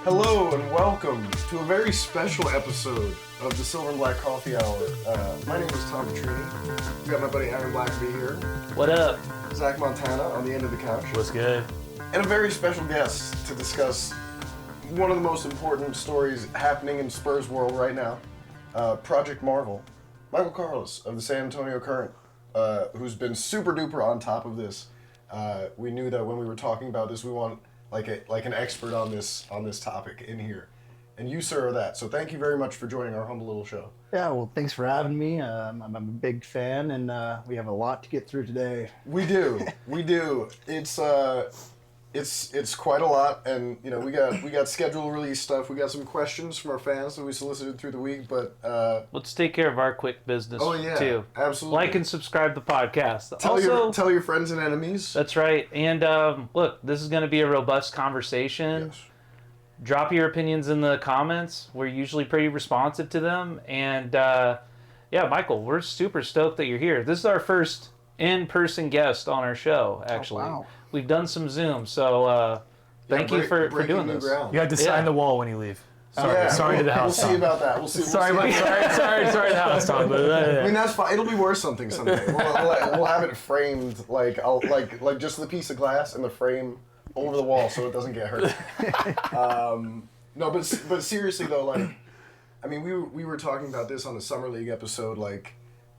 Hello and welcome to a very special episode of the Silver and Black Coffee Hour. My name is Tom Petrini. We got my buddy Aaron Blackerby here. What up? Zach Montana on the end of the couch. What's good? And a very special guest to discuss one of the most important stories happening in Spurs world right now, Project Marvel. Michael Karlis of the San Antonio Current, who's been super duper on top of this. We knew that when we were talking about this, we want like an expert on this topic in here, and you, sir, are that. So thank you very much for joining our humble little show. Yeah, well, thanks for having me. I'm a big fan, and we have a lot to get through today. We do. It's quite a lot, and you know we got schedule release stuff. We got some questions from our fans that we solicited through the week, but Let's take care of our quick business too. Absolutely. Like and subscribe to the podcast. Tell your friends and enemies. That's right. And look, this is going to be a robust conversation. Yes. Drop your opinions in the comments. We're usually pretty responsive to them. And yeah, Michael, we're super stoked that you're here. This is our first in-person guest on our show, actually. Oh, wow. We've done some Zoom, so thank you for doing this. Ground. You have to sign the wall when you leave. Sorry to the house. We'll see about that. Sorry to the house, Tom. I mean, that's fine. It'll be worth something someday. We'll have it framed like just the piece of glass and the frame over the wall so it doesn't get hurt. No, but seriously though, like, I mean, we were talking about this on the Summer League episode, like,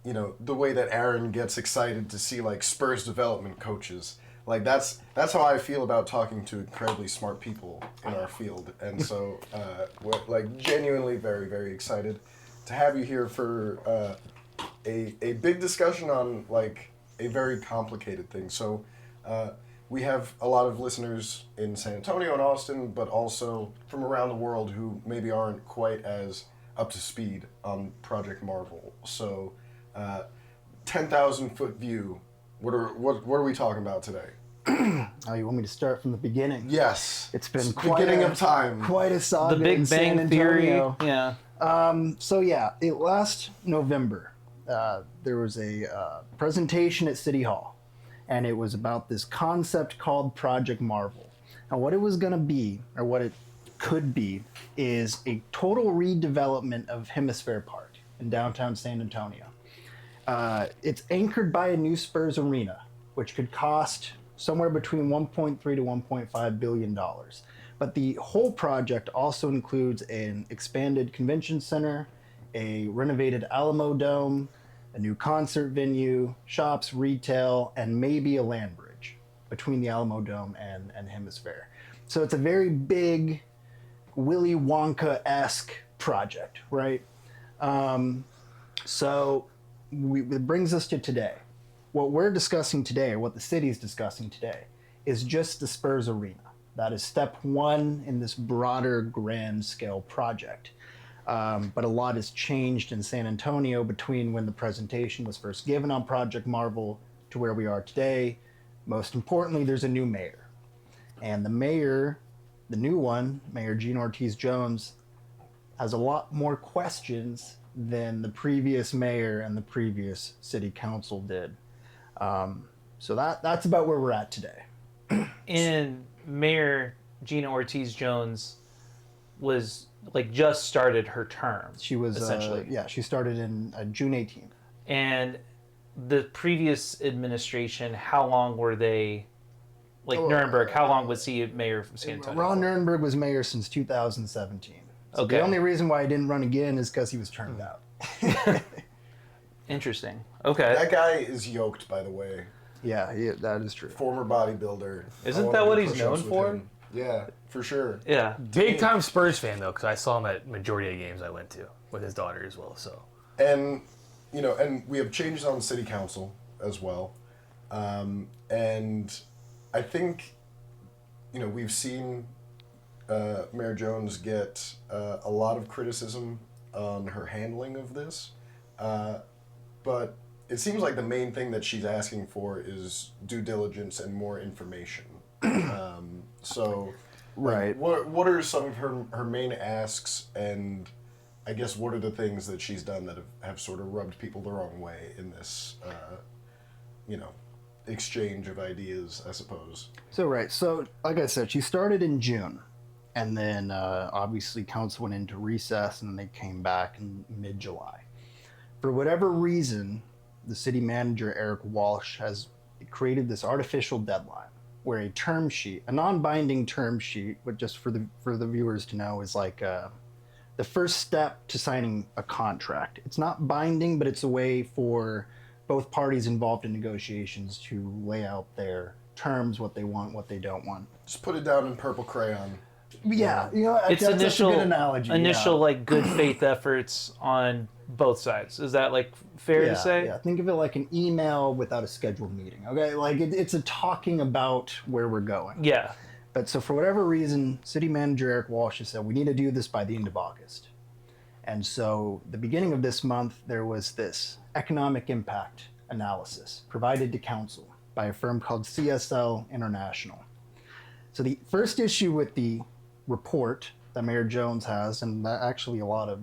you know, the way that Aaron gets excited to see like Spurs development coaches. Like that's how I feel about talking to incredibly smart people in our field, and so we're like genuinely very, very excited to have you here for a big discussion on like a very complicated thing. So we have a lot of listeners in San Antonio and Austin, but also from around the world who maybe aren't quite as up to speed on Project Marvel. So 10,000 foot view. What are we talking about today? Oh, you want me to start from the beginning? Yes. It's been beginning of time. Quite a saga. The Big in San Bang Theory. Antonio. Yeah. So yeah, last November, there was a presentation at City Hall, and it was about this concept called Project Marvel. And what it was going to be, or what it could be, is a total redevelopment of Hemisfair Park in downtown San Antonio. It's anchored by a new Spurs arena, which could cost somewhere between $1.3 to $1.5 billion. But the whole project also includes an expanded convention center, a renovated Alamo Dome, a new concert venue, shops, retail, and maybe a land bridge between the Alamo Dome and Hemisphere. So it's a very big Willy Wonka-esque project, right? So it brings us to today. What we're discussing today, or what the city's discussing today, is just the Spurs Arena. That is step one in this broader, grand scale project. But a lot has changed in San Antonio between when the presentation was first given on Project Marvel to where we are today. Most importantly, there's a new mayor. And the mayor, the new one, Mayor Gina Ortiz Jones, has a lot more questions than the previous mayor and the previous city council did. So that's about where we're at today. And Mayor Gina Ortiz Jones was like just started her term. She was essentially. She started in June 18th. And the previous administration, how long were they? Like Nuremberg, how long was he mayor from San Antonio? Ron Nuremberg was mayor since 2017. So Okay. The only reason why I didn't run again is because he was turned out. Interesting. Okay. That guy is yoked, by the way. Yeah, that is true. Former bodybuilder. Isn't I wanna that what do he's push-ups known with for? him. Yeah, for sure. Yeah. Big time Spurs fan though, because I saw him at majority of games I went to with his daughter as well. So And you know, and we have changes on the city council as well, and I think, you know, we've seen Mayor Jones get a lot of criticism on her handling of this, but it seems like the main thing that she's asking for is due diligence and more information. So, Right. What are some of her main asks, and I guess what are the things that she's done that have sort of rubbed people the wrong way in this, exchange of ideas, I suppose? So, right. So, like I said, she started in June. And then obviously council went into recess and they came back in mid-July. For whatever reason, the city manager, Eric Walsh, has created this artificial deadline where a term sheet, a non-binding term sheet, but just for the viewers to know, is like the first step to signing a contract. It's not binding, but it's a way for both parties involved in negotiations to lay out their terms, what they want, what they don't want. Just put it down in purple crayon. Yeah, It's that's initial a good analogy. initial yeah. like good faith efforts on both sides. Is that like fair to say? Yeah, think of it like an email without a scheduled meeting. Okay, like it's a talking about where we're going. Yeah. But so for whatever reason, city manager Eric Walsh has said we need to do this by the end of August. And so the beginning of this month, there was this economic impact analysis provided to council by a firm called CSL International. So the first issue with the report that Mayor Jones has, and that actually a lot of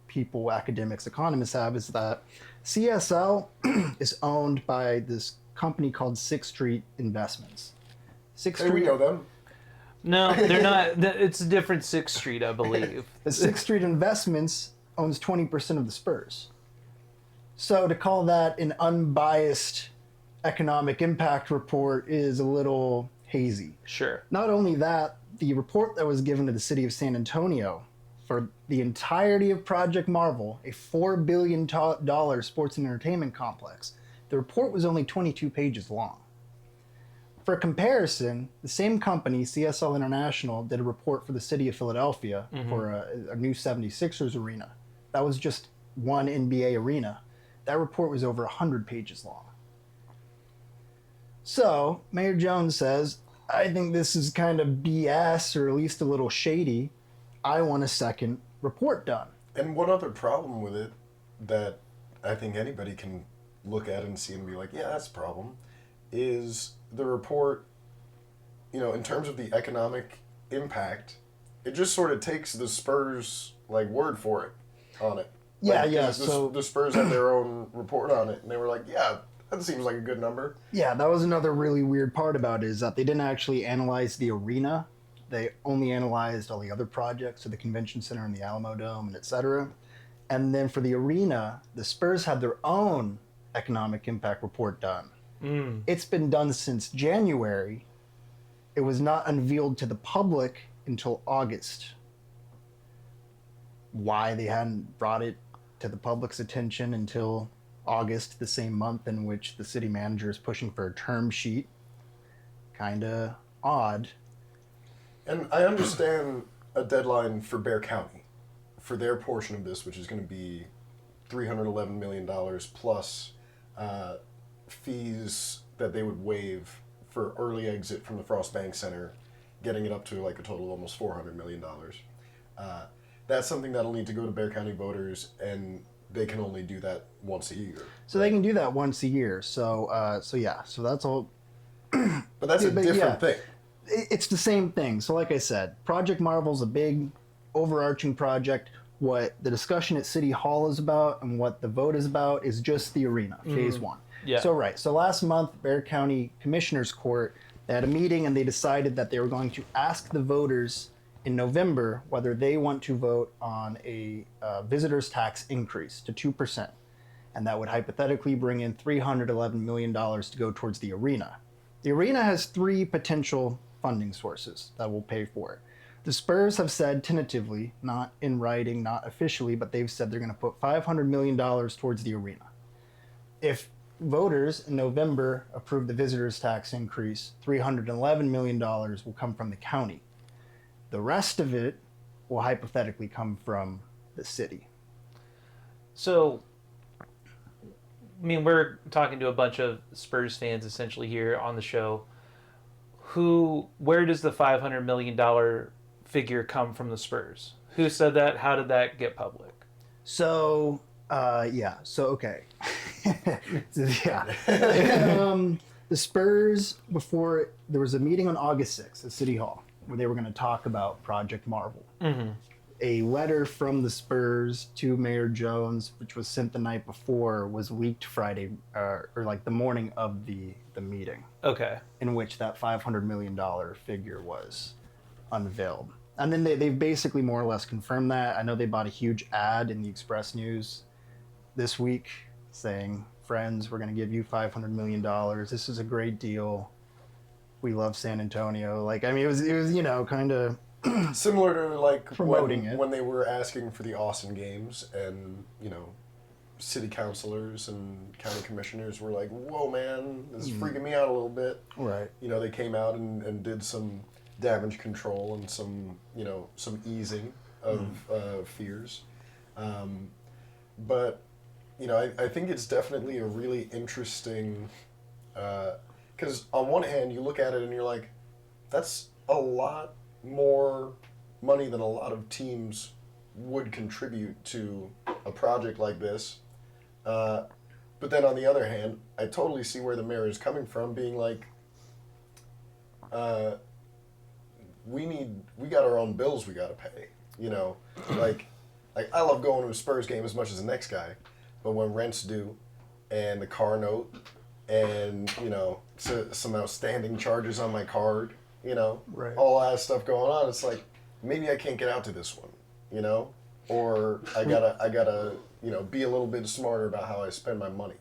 people, academics, economists have, is that CSL is owned by this company called Sixth Street Investments. Sixth Hey, we Street, know them. No, they're not. It's a different 6th Street, I believe. the Sixth Street Investments owns 20% of the Spurs. So to call that an unbiased economic impact report is a little hazy. Sure. Not only that, the report that was given to the city of San Antonio for the entirety of Project Marvel, a $4 billion sports and entertainment complex, the report was only 22 pages long. For comparison, the same company, CSL International, did a report for the city of Philadelphia for a new 76ers arena. That was just one NBA arena. That report was over 100 pages long. So, Mayor Jones says, I think this is kind of BS, or at least a little shady. I want a second report done. And one other problem with it that I think anybody can look at and see and be like, yeah, that's a problem, is the report, in terms of the economic impact, it just sort of takes the Spurs, word for it on it. So the Spurs had their own report on it, and they were like, yeah, that seems like a good number. Yeah, that was another really weird part about it, is that they didn't actually analyze the arena. They only analyzed all the other projects, so the convention center and the Alamo Dome and et cetera. And then for the arena, the Spurs had their own economic impact report done. It's been done since January. It was not unveiled to the public until August. Why they hadn't brought it to the public's attention until August, the same month in which the city manager is pushing for a term sheet, kind of odd. And I understand a deadline for Bexar County for their portion of this, which is going to be $311 million plus fees that they would waive for early exit from the Frost Bank Center, getting it up to a total of almost $400 million. That's something that'll need to go to Bexar County voters, and they can only do that once a year. So they can do that once a year. So that's all. But that's a different thing. It's the same thing. So like I said, Project Marvel's a big, overarching project. What the discussion at City Hall is about and what the vote is about is just the arena, phase one. Yeah. So last month, Bexar County Commissioners Court, they had a meeting and they decided that they were going to ask the voters in November whether they want to vote on a visitor's tax increase to 2%. And that would hypothetically bring in $311 million to go towards the arena. The arena has 3 potential funding sources that will pay for it. The Spurs have said tentatively, not in writing, not officially, but they've said they're going to put $500 million towards the arena. If voters in November approve the visitor's tax increase, $311 million will come from the county. The rest of it will hypothetically come from the city. So, we're talking to a bunch of Spurs fans essentially here on the show. Where does the $500 million figure come from the Spurs? Who said that? How did that get public? So, okay. The Spurs, before, there was a meeting on August 6th at City Hall where they were going to talk about Project Marvel. Mm-hmm. A letter from the Spurs to Mayor Jones, which was sent the night before, was leaked Friday, or the morning of the meeting. Okay. In which that $500 million figure was unveiled. And then they've basically more or less confirmed that. I know they bought a huge ad in the Express News this week saying, friends, we're going to give you $500 million. This is a great deal. We love San Antonio. Like, I mean, it was kind of similar to like promoting it. when they were asking for the Austin games, and city councilors and county commissioners were like, whoa, man, this is freaking me out a little bit. Right. They came out and did some damage control and some easing of fears. But, I think it's definitely a really interesting, because on one hand, you look at it and you're like, that's a lot more money than a lot of teams would contribute to a project like this. But then on the other hand, I totally see where the mayor is coming from, being like, we got our own bills we got to pay. Like I love going to a Spurs game as much as the next guy, but when rent's due, and the car note, and some outstanding charges on my card, Right. all that stuff going on, it's like maybe I can't get out to this one, or I gotta be a little bit smarter about how I spend my money.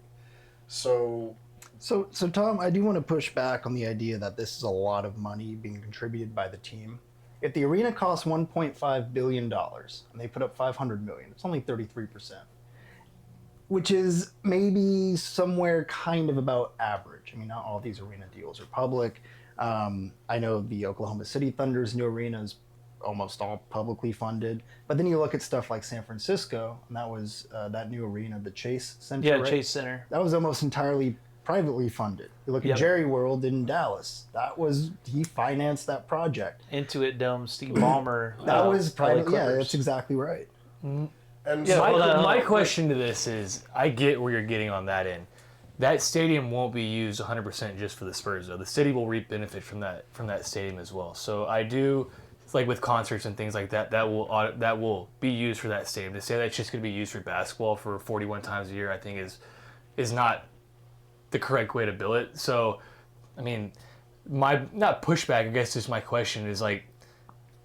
So Tom, I do want to push back on the idea that this is a lot of money being contributed by the team. If the arena costs $1.5 billion and they put up $500 million, it's only 33%, which is maybe somewhere kind of about average. I mean, not all these arena deals are public. I know the Oklahoma City Thunder's new arena is almost all publicly funded. But then you look at stuff like San Francisco, and that was that new arena, the Chase Center. Yeah, right? Chase Center. That was almost entirely privately funded. You look at Jerry World in Dallas. He financed that project. Intuit Dome, Steve Ballmer. That was private. LA Yeah, Clippers. that's exactly right. and Yeah, so, my question to this is, I get where you're getting on that end. That stadium won't be used 100% just for the Spurs, though. The city will reap benefit from that stadium as well. So I do, like with concerts and things like that, that will be used for that stadium. To say that it's just going to be used for basketball for 41 times a year, I think is not the correct way to bill it. So, I mean, my not pushback, I guess, just my question is like,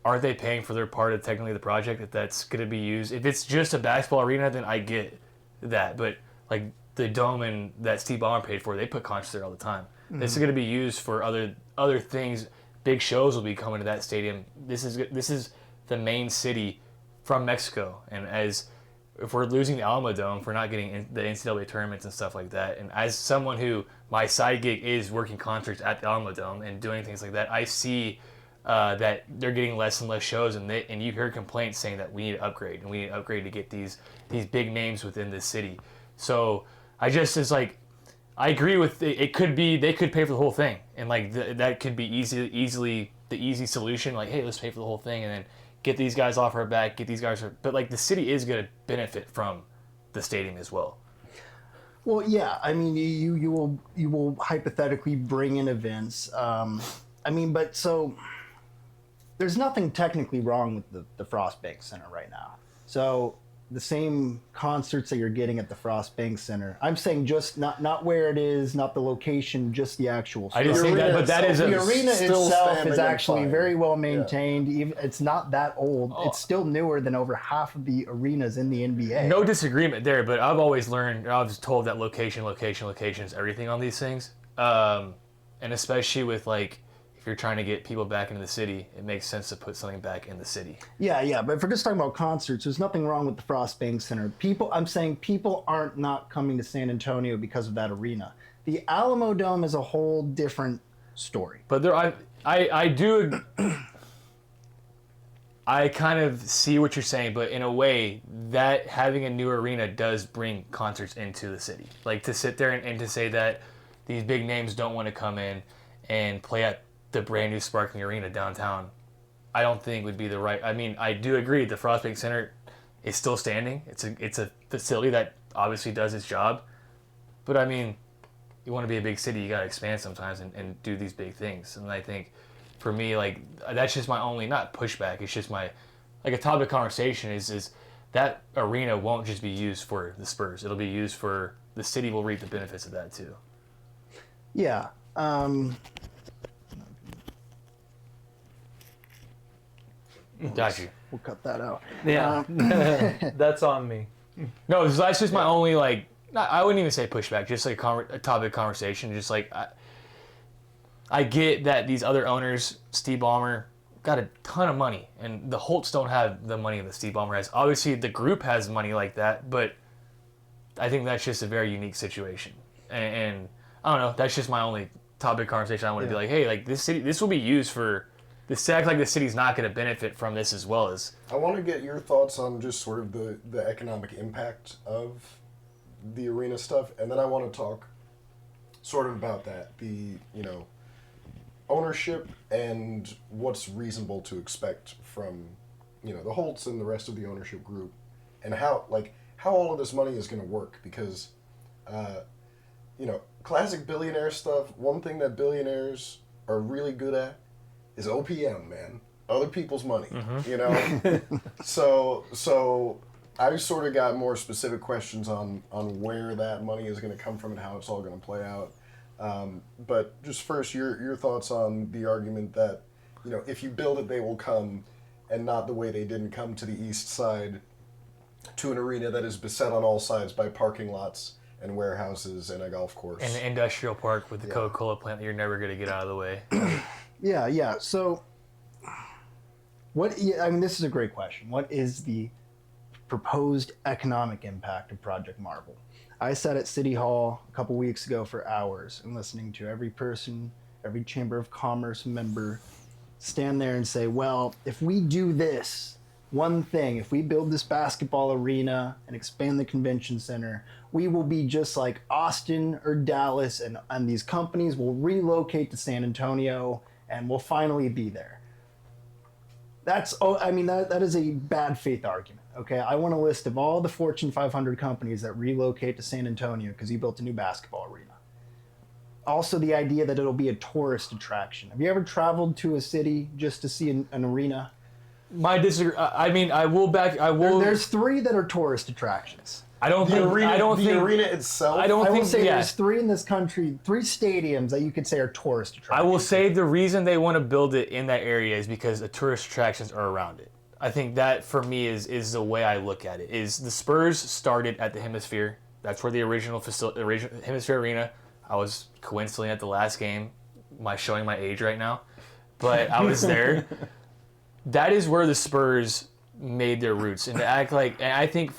are they paying for their part of technically the project if that's going to be used? If it's just a basketball arena, then I get that. But like the dome and that Steve Ballmer paid for, they put concerts there all the time. Mm-hmm. This is going to be used for other things. Big shows will be coming to that stadium. This is the main city from Mexico, and if we're losing the Alamo Dome, if we're not getting the NCAA tournaments and stuff like that, and as someone who my side gig is working concerts at the Alamo Dome and doing things like that, I see that they're getting less and less shows, and you hear complaints saying that we need to upgrade to get these big names within this city. So I agree with it. Could be they could pay for the whole thing, and like that could be easily the easy solution. Like, hey, let's pay for the whole thing, and then get these guys off our back. But like the city is going to benefit from the stadium as well. Well, yeah. I mean, you will hypothetically bring in events. But so there's nothing technically wrong with the Frost Bank Center right now. So the same concerts that you're getting at the Frost Bank Center, I'm saying just not where it is, not the location, just the actual I didn't say that, but that is the arena itself is actually fine. very well maintained. Yeah. It's not that old. Oh. It's still newer than over half of the arenas in the NBA. No disagreement there, but I've always learned, I was told that location is everything on these things. And especially with like, if you're trying to get people back into the city, it makes sense to put something back in the city. Yeah, but if we're just talking about concerts, there's nothing wrong with the Frost Bank Center. I'm saying people aren't not coming to San Antonio because of that arena. The Alamo Dome is a whole different story. But I do, I kind of see what you're saying, but in a way, that having a new arena does bring concerts into the city. Like to sit there and to say that these big names don't want to come in and play at the brand new sparkling arena downtown, I don't think would be the right. I mean, I do agree the Frost Bank Center is still standing. It's a facility that obviously does its job, but I mean, you want to be a big city, you got to expand sometimes and do these big things. And I think for me, like that's just my only not pushback. It's just my like a topic of conversation is that arena won't just be used for the Spurs. It'll be used for the city. Will reap the benefits of that too. Yeah. Got you. We'll cut that out. Yeah, that's on me. No, that's just my only I wouldn't even say pushback, just like a topic of conversation. Just like I get that these other owners, Steve Ballmer, got a ton of money, and the Holtz don't have the money that Steve Ballmer has. Obviously, the group has money like that, but I think that's just a very unique situation. And I don't know. That's just my only topic of conversation. I want to be like, hey, like this will be used for. This act like the city's not going to benefit from this as well as. I want to get your thoughts on just sort of the economic impact of the arena stuff, and then I want to talk sort of about that, the ownership and what's reasonable to expect from the Holtz and the rest of the ownership group, and how all of this money is going to work, because classic billionaire stuff. One thing that billionaires are really good at is OPM, man. Other people's money, So I sort of got more specific questions on where that money is going to come from and how it's all going to play out. But just first, your thoughts on the argument that, if you build it, they will come, and not the way they didn't come to the east side, to an arena that is beset on all sides by parking lots and warehouses and a golf course. And an industrial park with the Coca-Cola plant that you're never going to get out of the way. Yeah. So, this is a great question. What is the proposed economic impact of Project Marvel? I sat at City Hall a couple weeks ago for hours and listening to every person, every Chamber of Commerce member stand there and say, well, if we do this one thing, if we build this basketball arena and expand the convention center, we will be just like Austin or Dallas, and these companies will relocate to San Antonio, and we'll finally be there. That is a bad faith argument. Okay, I want a list of all the Fortune 500 companies that relocate to San Antonio because he built a new basketball arena. Also, the idea that it'll be a tourist attraction. Have you ever traveled to a city just to see an arena? There's 3 that are tourist attractions. The arena itself. There's 3 in this country, 3 stadiums that you could say are tourist attractions. I will say the reason they want to build it in that area is because the tourist attractions are around it. I think that for me is the way I look at it. Is the Spurs started at the Hemisphere. That's where the original Hemisphere Arena. I was coincidentally at the last game. Showing my age right now, but I was there. That is where the Spurs made their roots, and to act like, and I think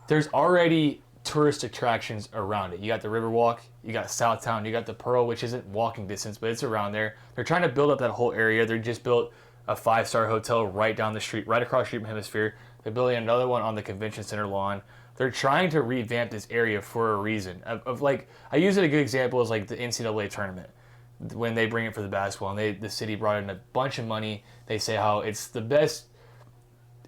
there's already tourist attractions around it. You got the Riverwalk, you got Southtown, you got the Pearl, which isn't walking distance, but it's around there. They're trying to build up that whole area. They just built a 5-star hotel right down the street, right across the street from Hemisphere. They're building another one on the convention center lawn. They're trying to revamp this area for a reason. I use it a good example is like the NCAA tournament. When they bring it for the basketball, and the city brought in a bunch of money. They say how it's the best.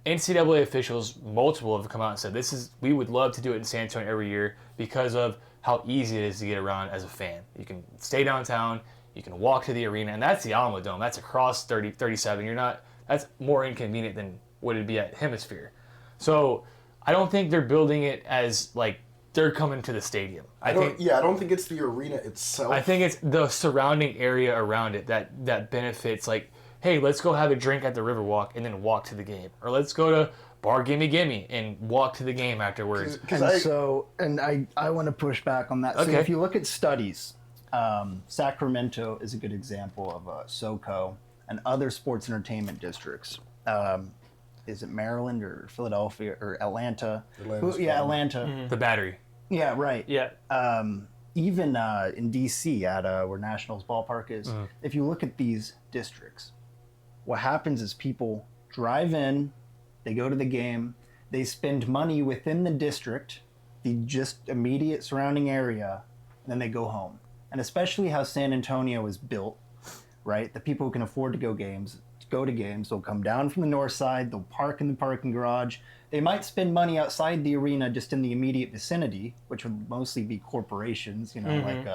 NCAA officials, multiple have come out and said, we would love to do it in San Antonio every year because of how easy it is to get around as a fan. You can stay downtown, you can walk to the arena, and that's the Alamo Dome. That's across 37. That's more inconvenient than would it be at Hemisphere. So I don't think they're building it as like they're coming to the stadium. I don't think it's the arena itself. I think it's the surrounding area around it that benefits, like, hey, let's go have a drink at the Riverwalk and then walk to the game. Or let's go to Bar Gimme Gimme and walk to the game afterwards. I want to push back on that. Okay. So if you look at studies, Sacramento is a good example of SoCo and other sports entertainment districts. Is it Maryland or Philadelphia or Atlanta? Atlanta. Mm-hmm. The Battery. Yeah, right. Yeah. Even in D.C. at where Nationals ballpark is, if you look at these districts, what happens is people drive in, they go to the game, they spend money within the district, the just immediate surrounding area, and then they go home. And especially how San Antonio is built, right? The people who can afford to go to games, they'll come down from the north side, they'll park in the parking garage. They might spend money outside the arena just in the immediate vicinity, which would mostly be corporations, like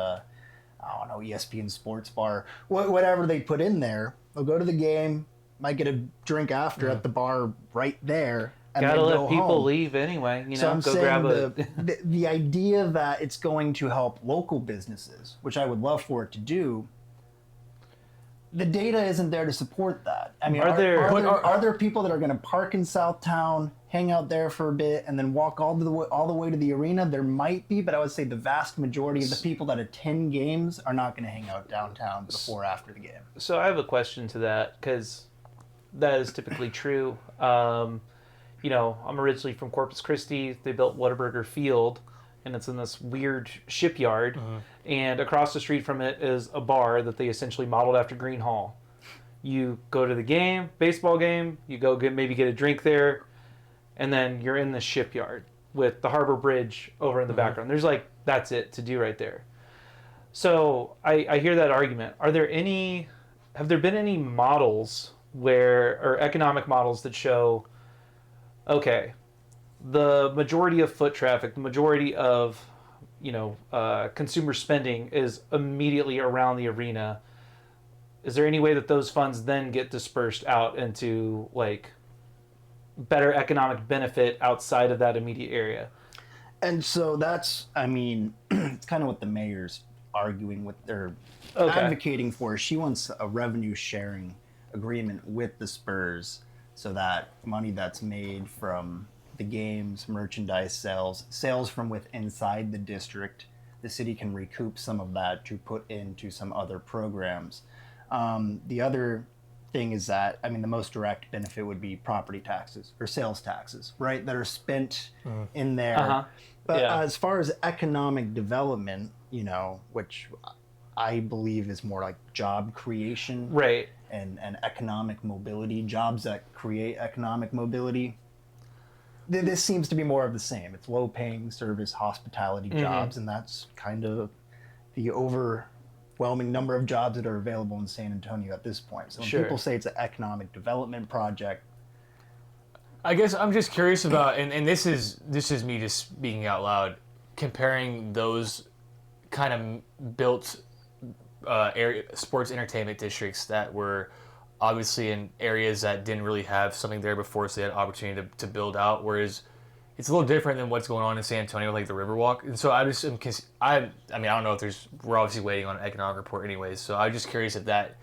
I don't know, ESPN Sports Bar, whatever they put in there. They'll go to the game, might get a drink after at the bar right there. And Gotta let go people home. leave anyway. So I'm go saying grab the idea that it's going to help local businesses, which I would love for it to do, the data isn't there to support that. I mean, Are there- are there people that are going to park in Southtown, hang out there for a bit, and then walk all the way to the arena? There might be, but I would say the vast majority of the people that attend games are not going to hang out downtown before or after the game. So I have a question to that, because that is typically true. You know, I'm originally from Corpus Christi. They built Whataburger Field, and it's in this weird shipyard. And across the street from it is a bar that they essentially modeled after Green Hall. You go to the game, baseball game, you go maybe get a drink there, and then you're in the shipyard with the Harbor Bridge over in the background. There's like, that's it to do right there. So I hear that argument. Have there been any models or economic models that show, okay, the majority of foot traffic, the majority of, consumer spending is immediately around the arena. Is there any way that those funds then get dispersed out into like better economic benefit outside of that immediate area? And so that's, I mean, it's kind of what the mayor's arguing with, or Okay. advocating for. She wants a revenue sharing agreement with the Spurs so that money that's made from the games, merchandise sales from inside the district, the city can recoup some of that to put into some other programs. The other thing is that, I mean, the most direct benefit would be property taxes or sales taxes, right? That are spent in there. Uh-huh. But Yeah. as far as economic development, which I believe is more like job creation Right. and economic mobility, jobs that create economic mobility. This seems to be more of the same. It's low-paying service hospitality jobs, and that's kind of the overwhelming number of jobs that are available in San Antonio at this point. So when Sure. people say it's an economic development project, I guess I'm just curious about, and this is me just speaking out loud, comparing those kind of built sports entertainment districts that were obviously in areas that didn't really have something there before, so they had opportunity to build out, whereas it's a little different than what's going on in San Antonio, like the Riverwalk. And so I just am, I mean, I don't know if we're obviously waiting on an economic report anyways, so I'm just curious if that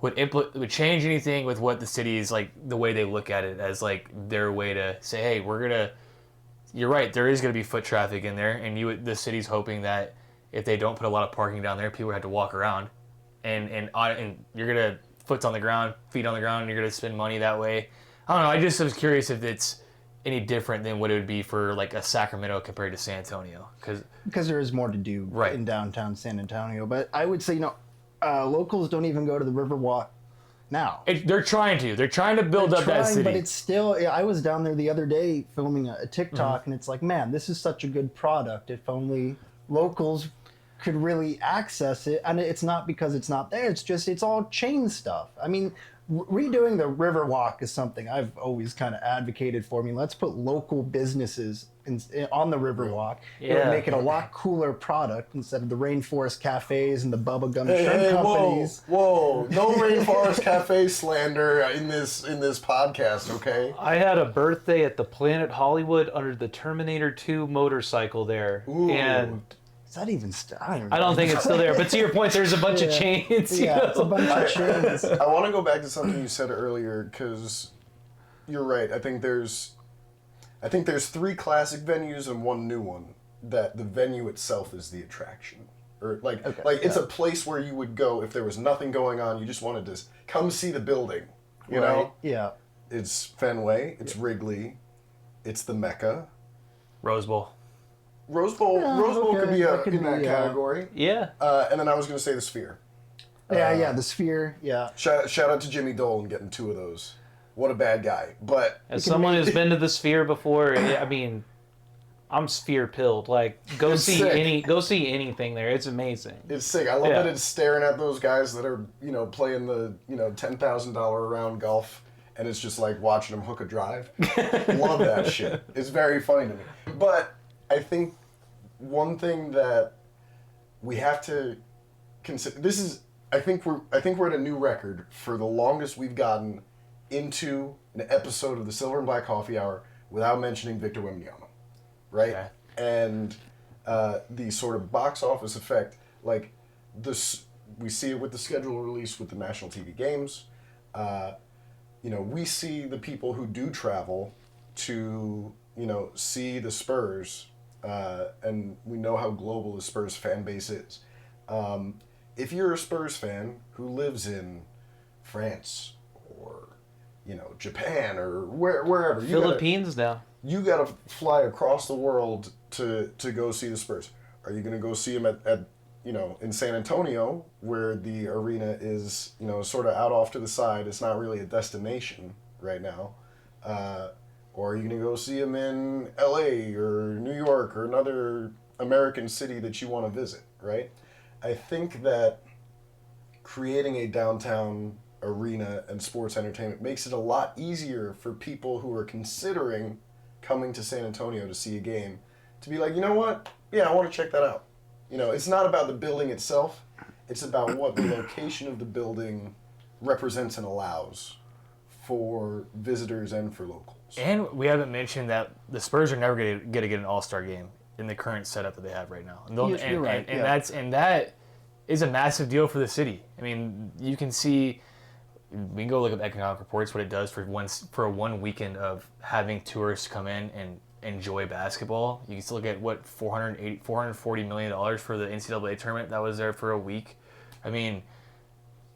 would change anything with what the city is, like the way they look at it as like their way to say, hey, you're right, there is going to be foot traffic in there, and the city's hoping that if they don't put a lot of parking down there, people have to walk around, and you're going to foot's on the ground, feet on the ground, and you're going to spend money that way. I don't know. I just was curious if it's any different than what it would be for like a Sacramento compared to San Antonio, because there is more to do Right. in downtown San Antonio. But I would say, locals don't even go to the Riverwalk now. they're trying to build up that city. But it's still, I was down there the other day filming a TikTok, and it's like, man, this is such a good product. If only locals could really access it. And it's not because it's not there, it's all chain stuff. I mean, redoing the Riverwalk is something I've always kind of advocated for. I mean, let's put local businesses on the Riverwalk. It would Yeah. make it a lot cooler product instead of the Rainforest Cafes and the bubblegum shrimp companies. Whoa, no Rainforest Cafe slander in this podcast, okay? I had a birthday at the Planet Hollywood under the Terminator 2 motorcycle there. Ooh. And Is that even I don't think it's still there. But to your point, there's a bunch of Yeah. chains. Yeah, it's a bunch of chains. I want to go back to something you said earlier, because you're right. I think there's 3 classic venues and 1 new one. That the venue itself is the attraction, or it's a place where you would go if there was nothing going on. You just wanted to come see the building. You know, Yeah. it's Fenway, it's Wrigley, it's the Mecca. Rose Bowl. Rose Bowl could be that could in that be, category. Yeah. And then I was going to say the Sphere. Yeah, the Sphere, yeah. Shout out to Jimmy Dolan getting 2 of those. What a bad guy. But As someone who's been to the Sphere before, I mean, I'm Sphere pilled. Like, go It's see sick. anything there. It's amazing. it's sick. I love Yeah. that it's staring at those guys that are, playing the, $10,000 round golf, and it's just like watching them hook a drive. Love that shit. It's very funny to me. But I think one thing that we have to consider, I think we're at a new record for the longest we've gotten into an episode of the Silver and Black Coffee Hour without mentioning Victor Wembanyama, right? Okay. And the sort of box office effect, like we see it with the schedule release with the national TV games. we see the people who do travel to, see the Spurs, and we know how global the Spurs fan base is. If you're a Spurs fan who lives in France or, Japan or wherever, Philippines now. you gotta fly across the world to go see the Spurs. Are you gonna go see them at in San Antonio, where the arena is, sort of out off to the side? It's not really a destination right now. Or are you gonna go see them in LA or New York or another American city that you want to visit, right? I think that creating a downtown arena and sports entertainment makes it a lot easier for people who are considering coming to San Antonio to see a game to be like, you know what? Yeah, I want to check that out. It's not about the building itself. It's about what the location of the building represents and allows for visitors and for locals. And we haven't mentioned that the Spurs are never going to get an All-Star game in the current setup that they have right now. You're right. And that is a massive deal for the city. I mean, you can see, we can go look up economic reports, what it does for a one weekend of having tourists come in and enjoy basketball. You can still look at $440 million for the NCAA tournament that was there for a week. I mean,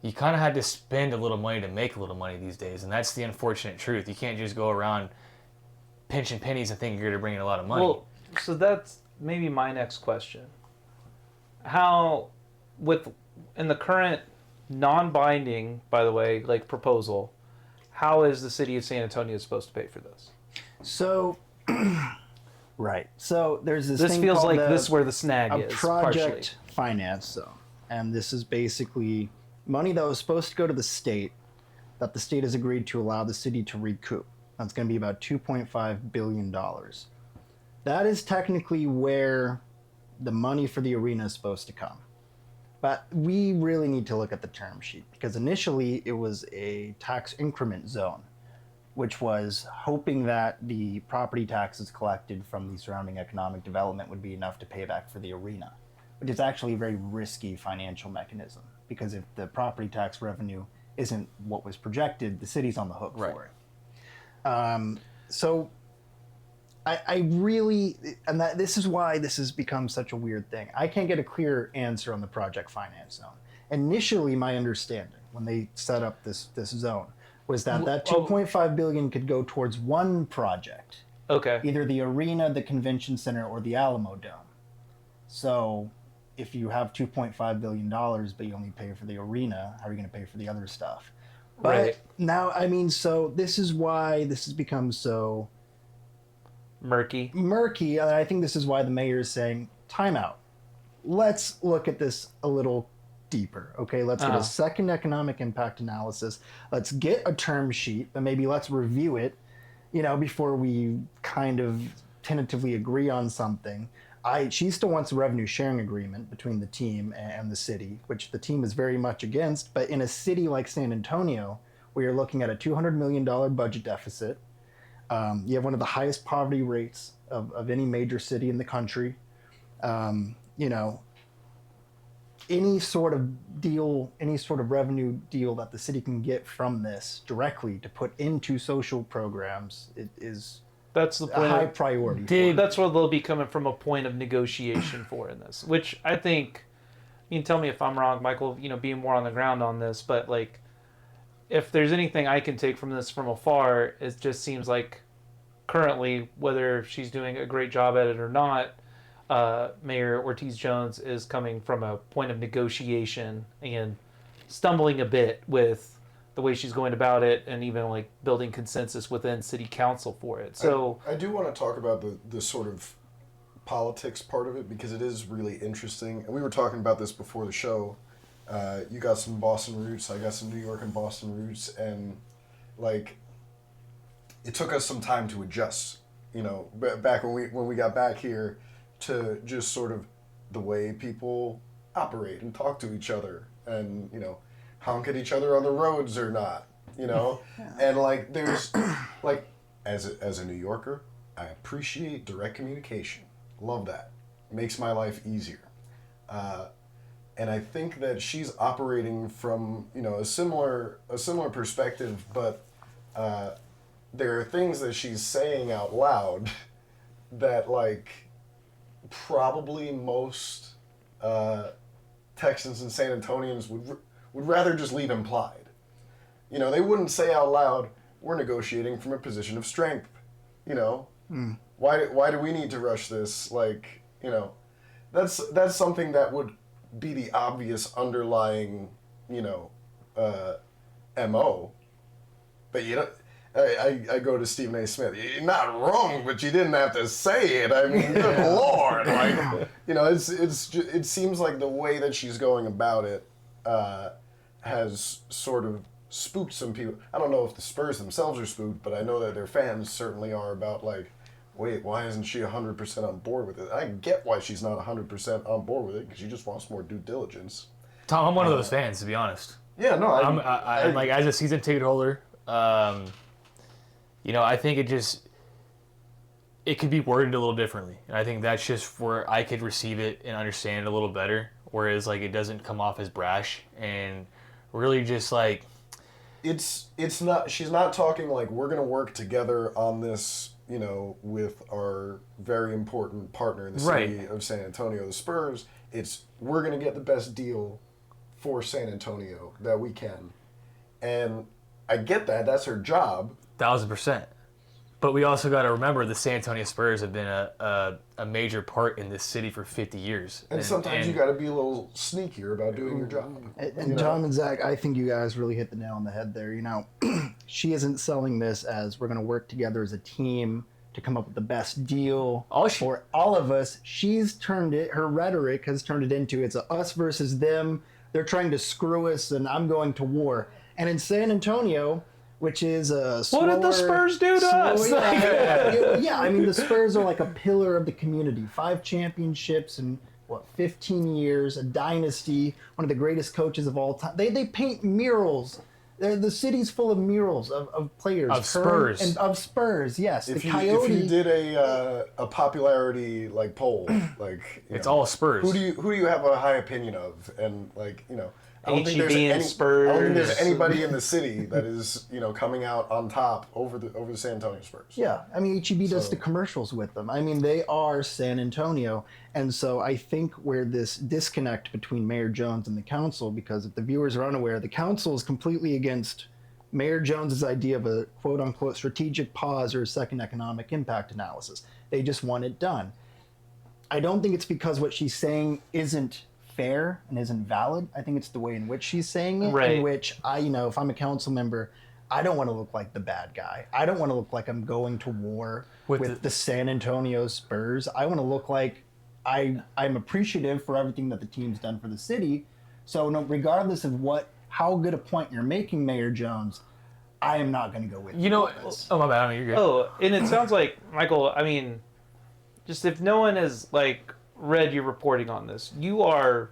you kind of had to spend a little money to make a little money these days, and that's the unfortunate truth. You can't just go around pinching pennies and think you're going to bring in a lot of money. Well, so that's maybe my next question. How, in the current non-binding, by the way, like proposal, how is the city of San Antonio supposed to pay for this? So, right. So there's this. This thing feels called like this is where the snag a is. project partially. finance zone, and this is basically money that was supposed to go to the state, that the state has agreed to allow the city to recoup. That's going to be about $2.5 billion. That is technically where the money for the arena is supposed to come. But we really need to look at the term sheet, because initially it was a tax increment zone, which was hoping that the property taxes collected from the surrounding economic development would be enough to pay back for the arena, which is actually a very risky financial mechanism, because if the property tax revenue isn't what was projected, the city's on the hook for it. So I really, and this is why this has become such a weird thing. I can't get a clear answer on the project finance zone. Initially, my understanding when they set up this zone was that 2.5 billion could go towards one project. Okay. Either the arena, the convention center, or the Alamo Dome. So if you have $2.5 billion, but you only pay for the arena, how are you going to pay for the other stuff? But right. Now, I mean, so this is why this has become so murky. And I think this is why the mayor is saying, time out. Let's look at this a little deeper, okay? Let's get a second economic impact analysis. Let's get a term sheet, but maybe let's review it, before we kind of tentatively agree on something. She still wants a revenue sharing agreement between the team and the city, which the team is very much against. But in a city like San Antonio, where you're looking at a $200 million budget deficit, you have one of the highest poverty rates of any major city in the country. Any sort of deal, any sort of revenue deal that the city can get from this directly to put into social programs, it is that's the a high priority. That's where they'll be coming from, a point of negotiation for in this, which I think, you can tell me if I'm wrong, Michael, being more on the ground on this, but like, if there's anything I can take from this from afar, it just seems like currently, whether she's doing a great job at it or not, Mayor Ortiz Jones is coming from a point of negotiation and stumbling a bit with the way she's going about it, and even like building consensus within city council for it. So I do want to talk about the sort of politics part of it, because it is really interesting. And we were talking about this before the show. You got some Boston roots, I got some New York and Boston roots, and like it took us some time to adjust. Back when we got back here, to just sort of the way people operate and talk to each other, and honk at each other on the roads or not, and like there's like as a New Yorker, I appreciate direct communication. Love that. Makes my life easier. And I think that she's operating from a similar perspective, but there are things that she's saying out loud that, like, probably most Texans and San Antonians would rather just leave implied. You know, they wouldn't say out loud, we're negotiating from a position of strength. You know, why do we need to rush this? Like, you know, that's something that would be the obvious underlying, you know, MO. But you know, I go to Stephen A. Smith. You're not wrong, but you didn't have to say it. I mean, good Lord, like, you know, it seems like the way that she's going about it has sort of spooked some people. I don't know if the Spurs themselves are spooked, but I know that their fans certainly are about, like, wait, why isn't she 100% on board with it? I get why she's not 100% on board with it, because she just wants more due diligence. Tom, I'm one of those fans, to be honest. Yeah, no, I'm like, as a season ticket holder, you know, I think it could be worded a little differently. And I think that's just where I could receive it and understand it a little better. Whereas, like, it doesn't come off as brash and really just, like... It's not, she's not talking like, we're going to work together on this, you know, with our very important partner in the city of San Antonio, the Spurs. It's, we're going to get the best deal for San Antonio that we can. And I get that. That's her job. 1,000%. But we also got to remember the San Antonio Spurs have been a major part in this city for 50 years. And sometimes you got to be a little sneakier about doing your job. And Tom and Zach, I think you guys really hit the nail on the head there. You know, she isn't selling this as we're going to work together as a team to come up with the best deal for all of us. She's turned it, her rhetoric has turned it into it's a us versus them. They're trying to screw us and I'm going to war. And in San Antonio, which is a slower, what did the Spurs do to us? Yeah, I mean, the Spurs are like a pillar of the community. 5 championships in, 15 years, a dynasty, one of the greatest coaches of all time. They paint murals. The city's full of murals of players. Of Spurs. And of Spurs, yes. If you did a popularity, like, poll, like... It's all Spurs. Who do you have a high opinion of? And, like, you know... I don't think Spurs. I don't think there's anybody in the city that is, you know, coming out on top over the San Antonio Spurs. Yeah, I mean, HEB does the commercials with them. I mean, they are San Antonio. And so I think where this disconnect between Mayor Jones and the council, because if the viewers are unaware, the council is completely against Mayor Jones's idea of a quote-unquote strategic pause or a second economic impact analysis. They just want it done. I don't think it's because what she's saying isn't fair and isn't valid. I think it's the way in which she's saying it, in which if I'm a council member, I don't want to look like the bad guy. I don't want to look like I'm going to war with the San Antonio Spurs. I want to look like I'm appreciative for everything that the team's done for the city. So regardless of how good a point you're making, Mayor Jones, I am not going to go with you. You know, oh my bad, you're good. Oh, and it sounds like, Michael, I mean, just if no one has, like, read your reporting on this, you are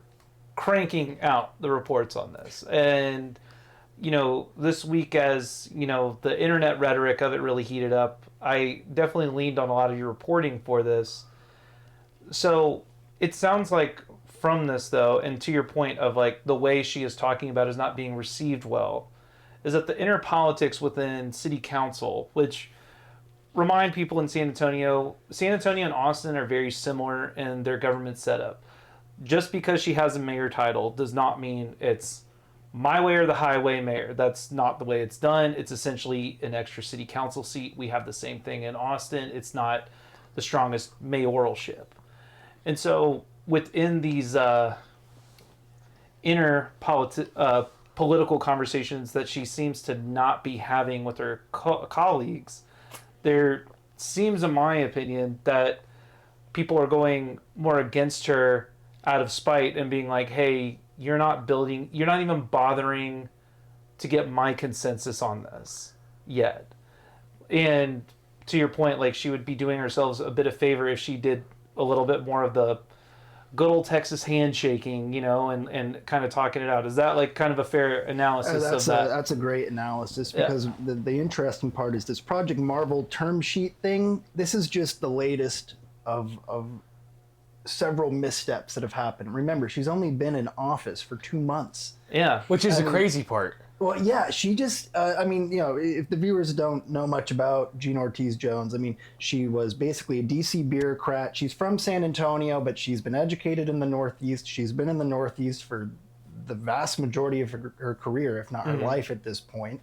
cranking out the reports on this. And, you know, this week as, you know, the internet rhetoric of it really heated up, I definitely leaned on a lot of your reporting for this. So it sounds like from this, though, and to your point of, like, the way she is talking about is not being received well, is that the inner politics within city council, which remind people in San Antonio and Austin are very similar in their government setup. Just because she has a mayor title does not mean it's my way or the highway mayor. That's not the way it's done. It's essentially an extra city council seat. We have the same thing in Austin. It's not the strongest mayoralship. And so within these inner political conversations that she seems to not be having with her colleagues, there seems, in my opinion, that people are going more against her out of spite and being like, hey, you're not even bothering to get my consensus on this yet. And to your point, like, she would be doing herself a bit of favor if she did a little bit more of the good old Texas handshaking, you know, and kind of talking it out. Is that, like, kind of a fair analysis of that? That's a great analysis, because the interesting part is this Project Marvel term sheet thing. This is just the latest of several missteps that have happened. Remember, she's only been in office for 2 months. Yeah. Which is the crazy part. Well, yeah, she just, I mean, if the viewers don't know much about Gina Ortiz Jones, I mean, she was basically a DC bureaucrat. She's from San Antonio, but she's been educated in the Northeast. She's been in the Northeast for the vast majority of her career, if not her life at this point.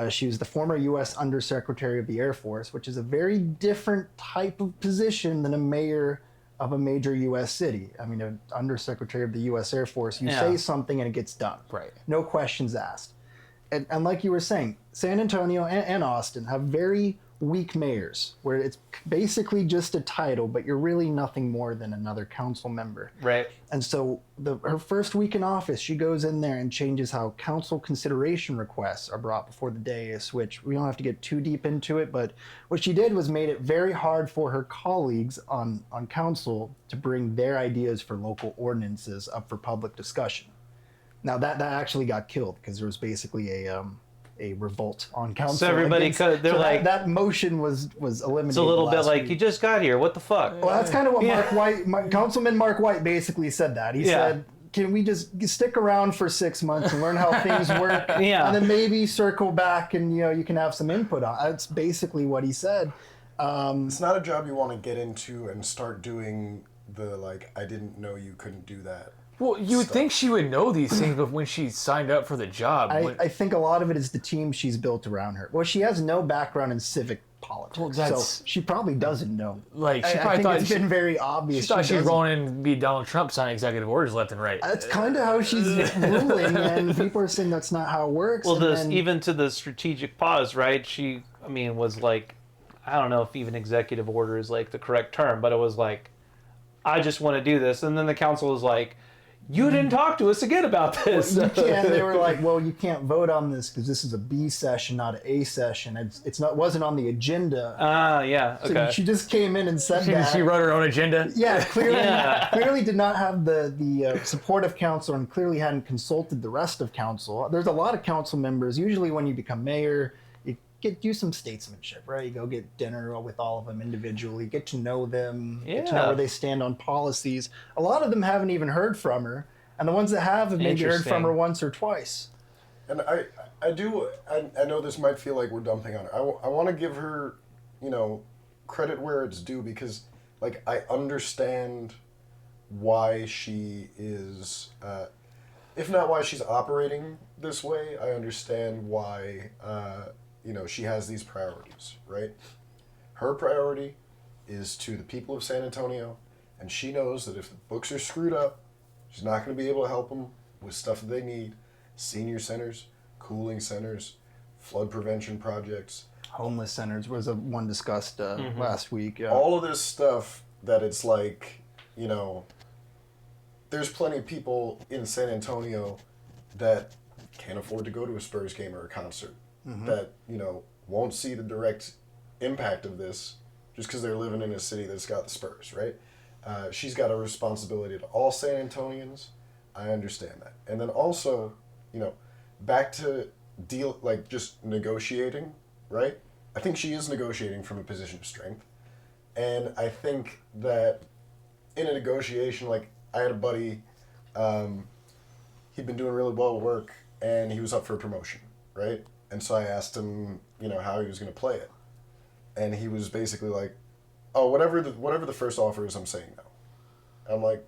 She was the former U.S. Undersecretary of the Air Force, which is a very different type of position than a mayor of a major U.S. city. I mean, an Undersecretary of the U.S. Air Force, you say something and it gets done. Right. No questions asked. And like you were saying, San Antonio and Austin have very weak mayors, where it's basically just a title, but you're really nothing more than another council member. Right. And so her first week in office, she goes in there and changes how council consideration requests are brought before the dais, which we don't have to get too deep into it, but what she did was made it very hard for her colleagues on council to bring their ideas for local ordinances up for public discussion. Now that actually got killed because there was basically a revolt on council. So everybody, that motion was eliminated. It's a little bit like, week. you just got here. What the fuck? Well, that's kind of what Councilman Mark White basically said that. He said, can we just stick around for 6 months and learn how things work? And then maybe circle back and you can have some input on. That's basically what he said. It's not a job you want to get into and start doing the I didn't know you couldn't do that. Well, you would think she would know these things, but when she signed up for the job... I think a lot of it is the team she's built around her. Well, she has no background in civic politics, so she probably doesn't know. Like, she I probably think thought it's been very obvious. She thought she was rolling in and be Donald Trump signing executive orders left and right. That's kind of how she's ruling, and people are saying that's not how it works. Well, even to the strategic pause, right? She, was like, I don't know if even executive order is like the correct term, but it was like, I just want to do this, and then the council was like, you didn't talk to us again about this. Well, they were like, well, you can't vote on this because this is a B session, not an A session. Wasn't on the agenda. Okay. So she just came in and said that. She wrote her own agenda? Yeah, clearly did not have the support of council and clearly hadn't consulted the rest of council. There's a lot of council members. Usually when you become mayor, do some statesmanship, right? You go get dinner with all of them individually, get to know them, get to know where they stand on policies. A lot of them haven't even heard from her, and the ones that have maybe heard from her once or twice. And I know this might feel like we're dumping on her. I want to give her, credit where it's due because, I understand why she is, if not why she's operating this way, I understand why, she has these priorities, right? Her priority is to the people of San Antonio, and she knows that if the books are screwed up, she's not going to be able to help them with stuff that they need. Senior centers, cooling centers, flood prevention projects. Homeless centers was one discussed last week. Yeah. All of this stuff that it's there's plenty of people in San Antonio that can't afford to go to a Spurs game or a concert. That, won't see the direct impact of this just because they're living in a city that's got the Spurs, right? She's got a responsibility to all San Antonians. I understand that. And then also, back to just negotiating, right? I think she is negotiating from a position of strength. And I think that in a negotiation, I had a buddy, he'd been doing really well at work, and he was up for a promotion, right? And so I asked him, how he was going to play it. And he was basically like, oh, whatever the first offer is, I'm saying no. I'm like,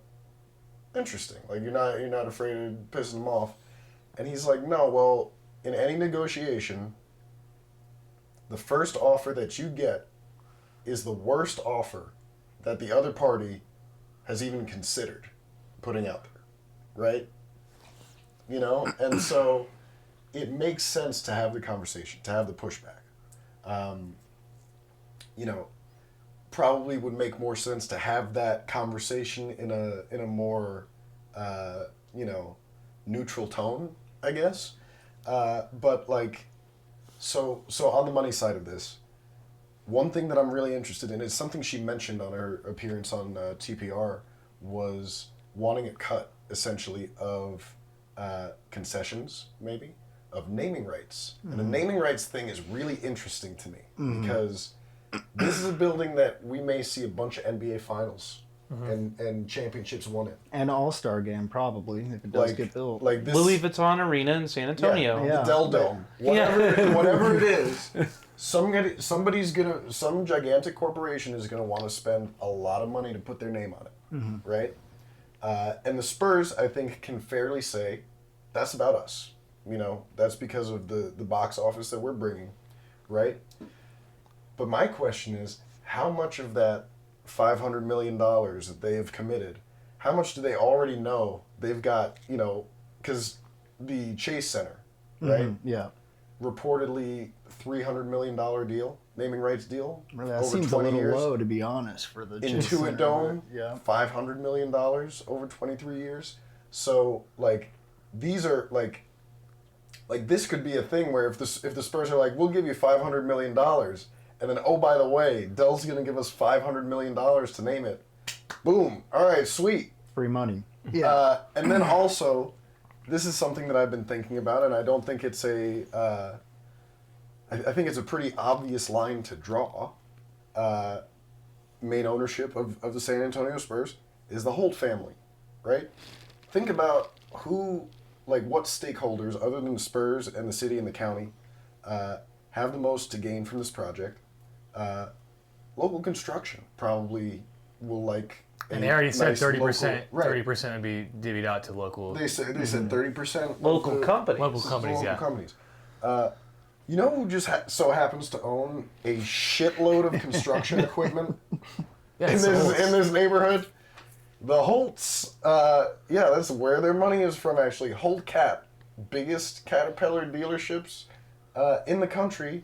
interesting. You're not afraid of pissing them off. And he's like, no, well, in any negotiation, the first offer that you get is the worst offer that the other party has even considered putting out there, right? And so it makes sense to have the conversation, to have the pushback. Probably would make more sense to have that conversation in a more, neutral tone, I guess. But so on the money side of this, one thing that I'm really interested in is something she mentioned on her appearance on TPR was wanting a cut, essentially, of concessions, maybe, of naming rights. And the naming rights thing is really interesting to me because this is a building that we may see a bunch of NBA finals and championships won it. And All-Star game, probably, if it does get built. Like this, Louis Vuitton Arena in San Antonio. Yeah. the Dell Dome, whatever it is, some gigantic corporation is gonna want to spend a lot of money to put their name on it, right? And the Spurs, I think, can fairly say, that's about us. You know, that's because of the box office that we're bringing, right? But my question is, how much of that $500 million that they have committed, how much do they already know they've got, you know, because the Chase Center, right? Yeah. Reportedly $300 million deal, naming rights deal. Really, that over seems a 20 little years. low, to be honest, for the Chase Intuit Center. Dome, Yeah. $500 million over 23 years. So, like, these are, like this could be a thing where if the Spurs are like, we'll give you $500 million, and then, oh, by the way, Dell's going to give us $500 million to name it. Boom. All right, sweet. Free money. Yeah. And then also, this is something that I've been thinking about, and I don't think it's I think it's a pretty obvious line to draw. Main ownership of the San Antonio Spurs is the Holt family, right? Think about what stakeholders, other than the Spurs and the city and the county, have the most to gain from this project. Local construction probably will like. And they already said nice 30%. local- 30% would be divvied out to local. They said 30% Local companies. Local companies, yeah. Companies. You know who just so happens to own a shitload of construction equipment Yeah, in it's the Holts. this neighborhood? The Holts. That's where their money is from. Actually, Holt Cat, biggest Caterpillar dealerships in the country,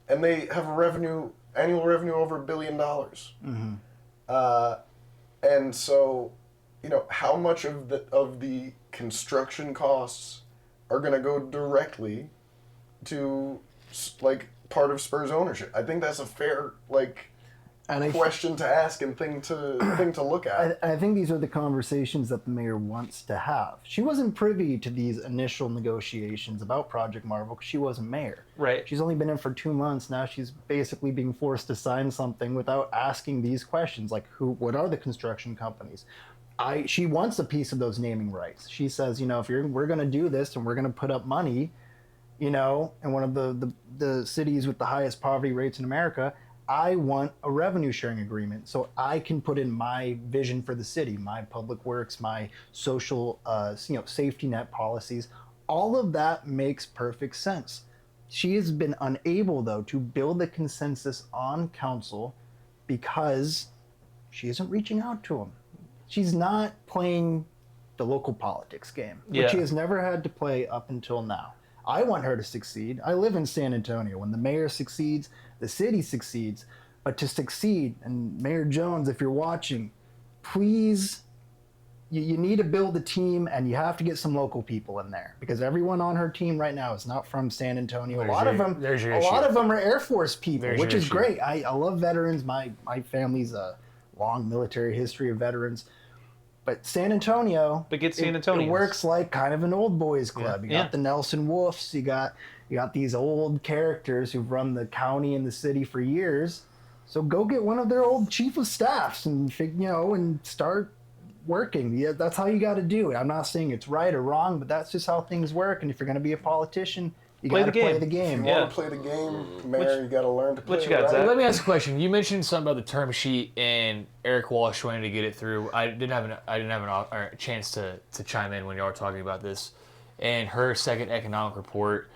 and they have annual revenue over $1 billion. And so, you know, how much of the construction costs are going to go directly to like part of Spurs ownership? I think that's a fair question to ask and thing to look at. I think these are the conversations that the mayor wants to have. She wasn't privy to these initial negotiations about Project Marvel because she wasn't mayor. Right. She's only been in for 2 months now. She's basically being forced to sign something without asking these questions, like what are the construction companies? She wants a piece of those naming rights. She says, you know, if we're going to do this and we're going to put up money, you know, in one of the cities with the highest poverty rates in America, I want a revenue sharing agreement so I can put in my vision for the city, my public works, my social, safety net policies. All of that makes perfect sense. She has been unable, though, to build a consensus on council because she isn't reaching out to them. She's not playing the local politics game, which she has never had to play up until now. I want her to succeed. I live in San Antonio. When the mayor succeeds, the city succeeds. But to succeed, and Mayor Jones, if you're watching, please, you need to build a team and you have to get some local people in there because everyone on her team right now is not from San Antonio. A lot of them are Air Force people, which is great. I love veterans. My family's a long military history of veterans. But San Antonio, But get San Antonio. it works like kind of an old boys club. You got the Nelson Wolfs. You got these old characters who've run the county and the city for years. So go get one of their old chief of staffs and and start working. Yeah, that's how you got to do it. I'm not saying it's right or wrong, but that's just how things work. And if you're going to be a politician, you got to play the game. If you want to play the game, Mayor, you got to learn to play What you got, it right. Zach? Let me ask a question. You mentioned something about the term sheet and Eric Walsh wanting to get it through. I didn't have a chance to chime in when y'all were talking about this. And her second economic report,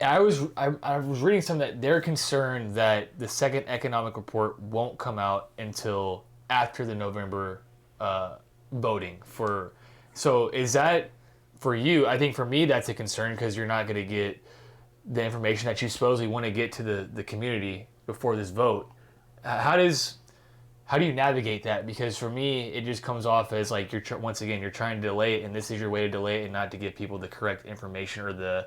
I was reading something that they're concerned that the second economic report won't come out until after the November voting for. So is that for you? I think for me that's a concern because you're not going to get the information that you supposedly want to get to the community before this vote. How do you navigate that? Because for me, it just comes off as like you're trying to delay it, and this is your way to delay it, and not to give people the correct information or the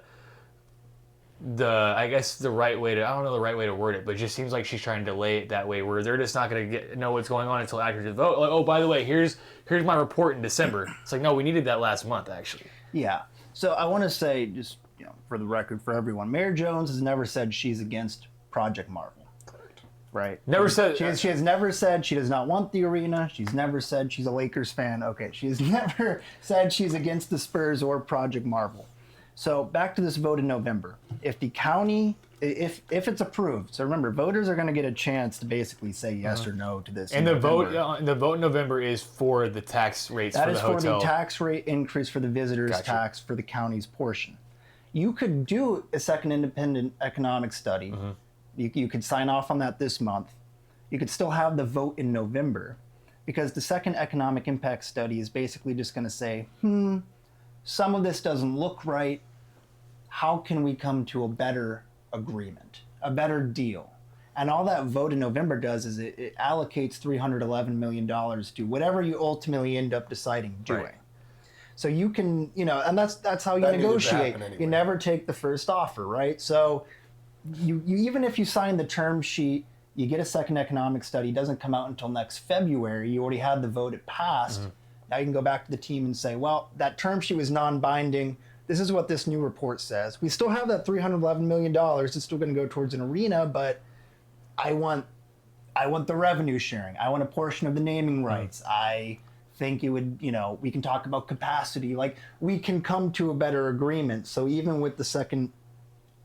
I guess the right way to, I don't know the right way to word it, but it just seems like she's trying to delay it that way where they're just not going to know what's going on until after the vote. Like, oh, by the way, here's my report in December. It's like, no, we needed that last month, actually. Yeah. So I want to say, just for the record for everyone, Mayor Jones has never said she's against Project Marvel. Right. Never said. She has never said she does not want the arena. She's never said she's a Lakers fan. Okay. She has never said she's against the Spurs or Project Marvel. So back to this vote in November. If the county, if it's approved, so remember, voters are going to get a chance to basically say yes or no to this. And the vote in November is for the tax rates for the hotel. That is for the tax rate increase for the visitors tax for the county's portion. You could do a second independent economic study. You could sign off on that this month. You could still have the vote in November, because the second economic impact study is basically just going to say, some of this doesn't look right. How can we come to a better agreement, a better deal? And all that vote in November does is it allocates $311 million to whatever you ultimately end up deciding doing. Right. So you can, and that's how you negotiate. Anyway. You never take the first offer, right? So you even if you sign the term sheet, you get a second economic study, doesn't come out until next February. You already had the vote, it passed. Now you can go back to the team and say, well, that term sheet was non-binding. This is what this new report says. We still have that $311 million. It's still going to go towards an arena, but I want the revenue sharing. I want a portion of the naming rights. I think it would, we can talk about capacity. Like, we can come to a better agreement. So even with the second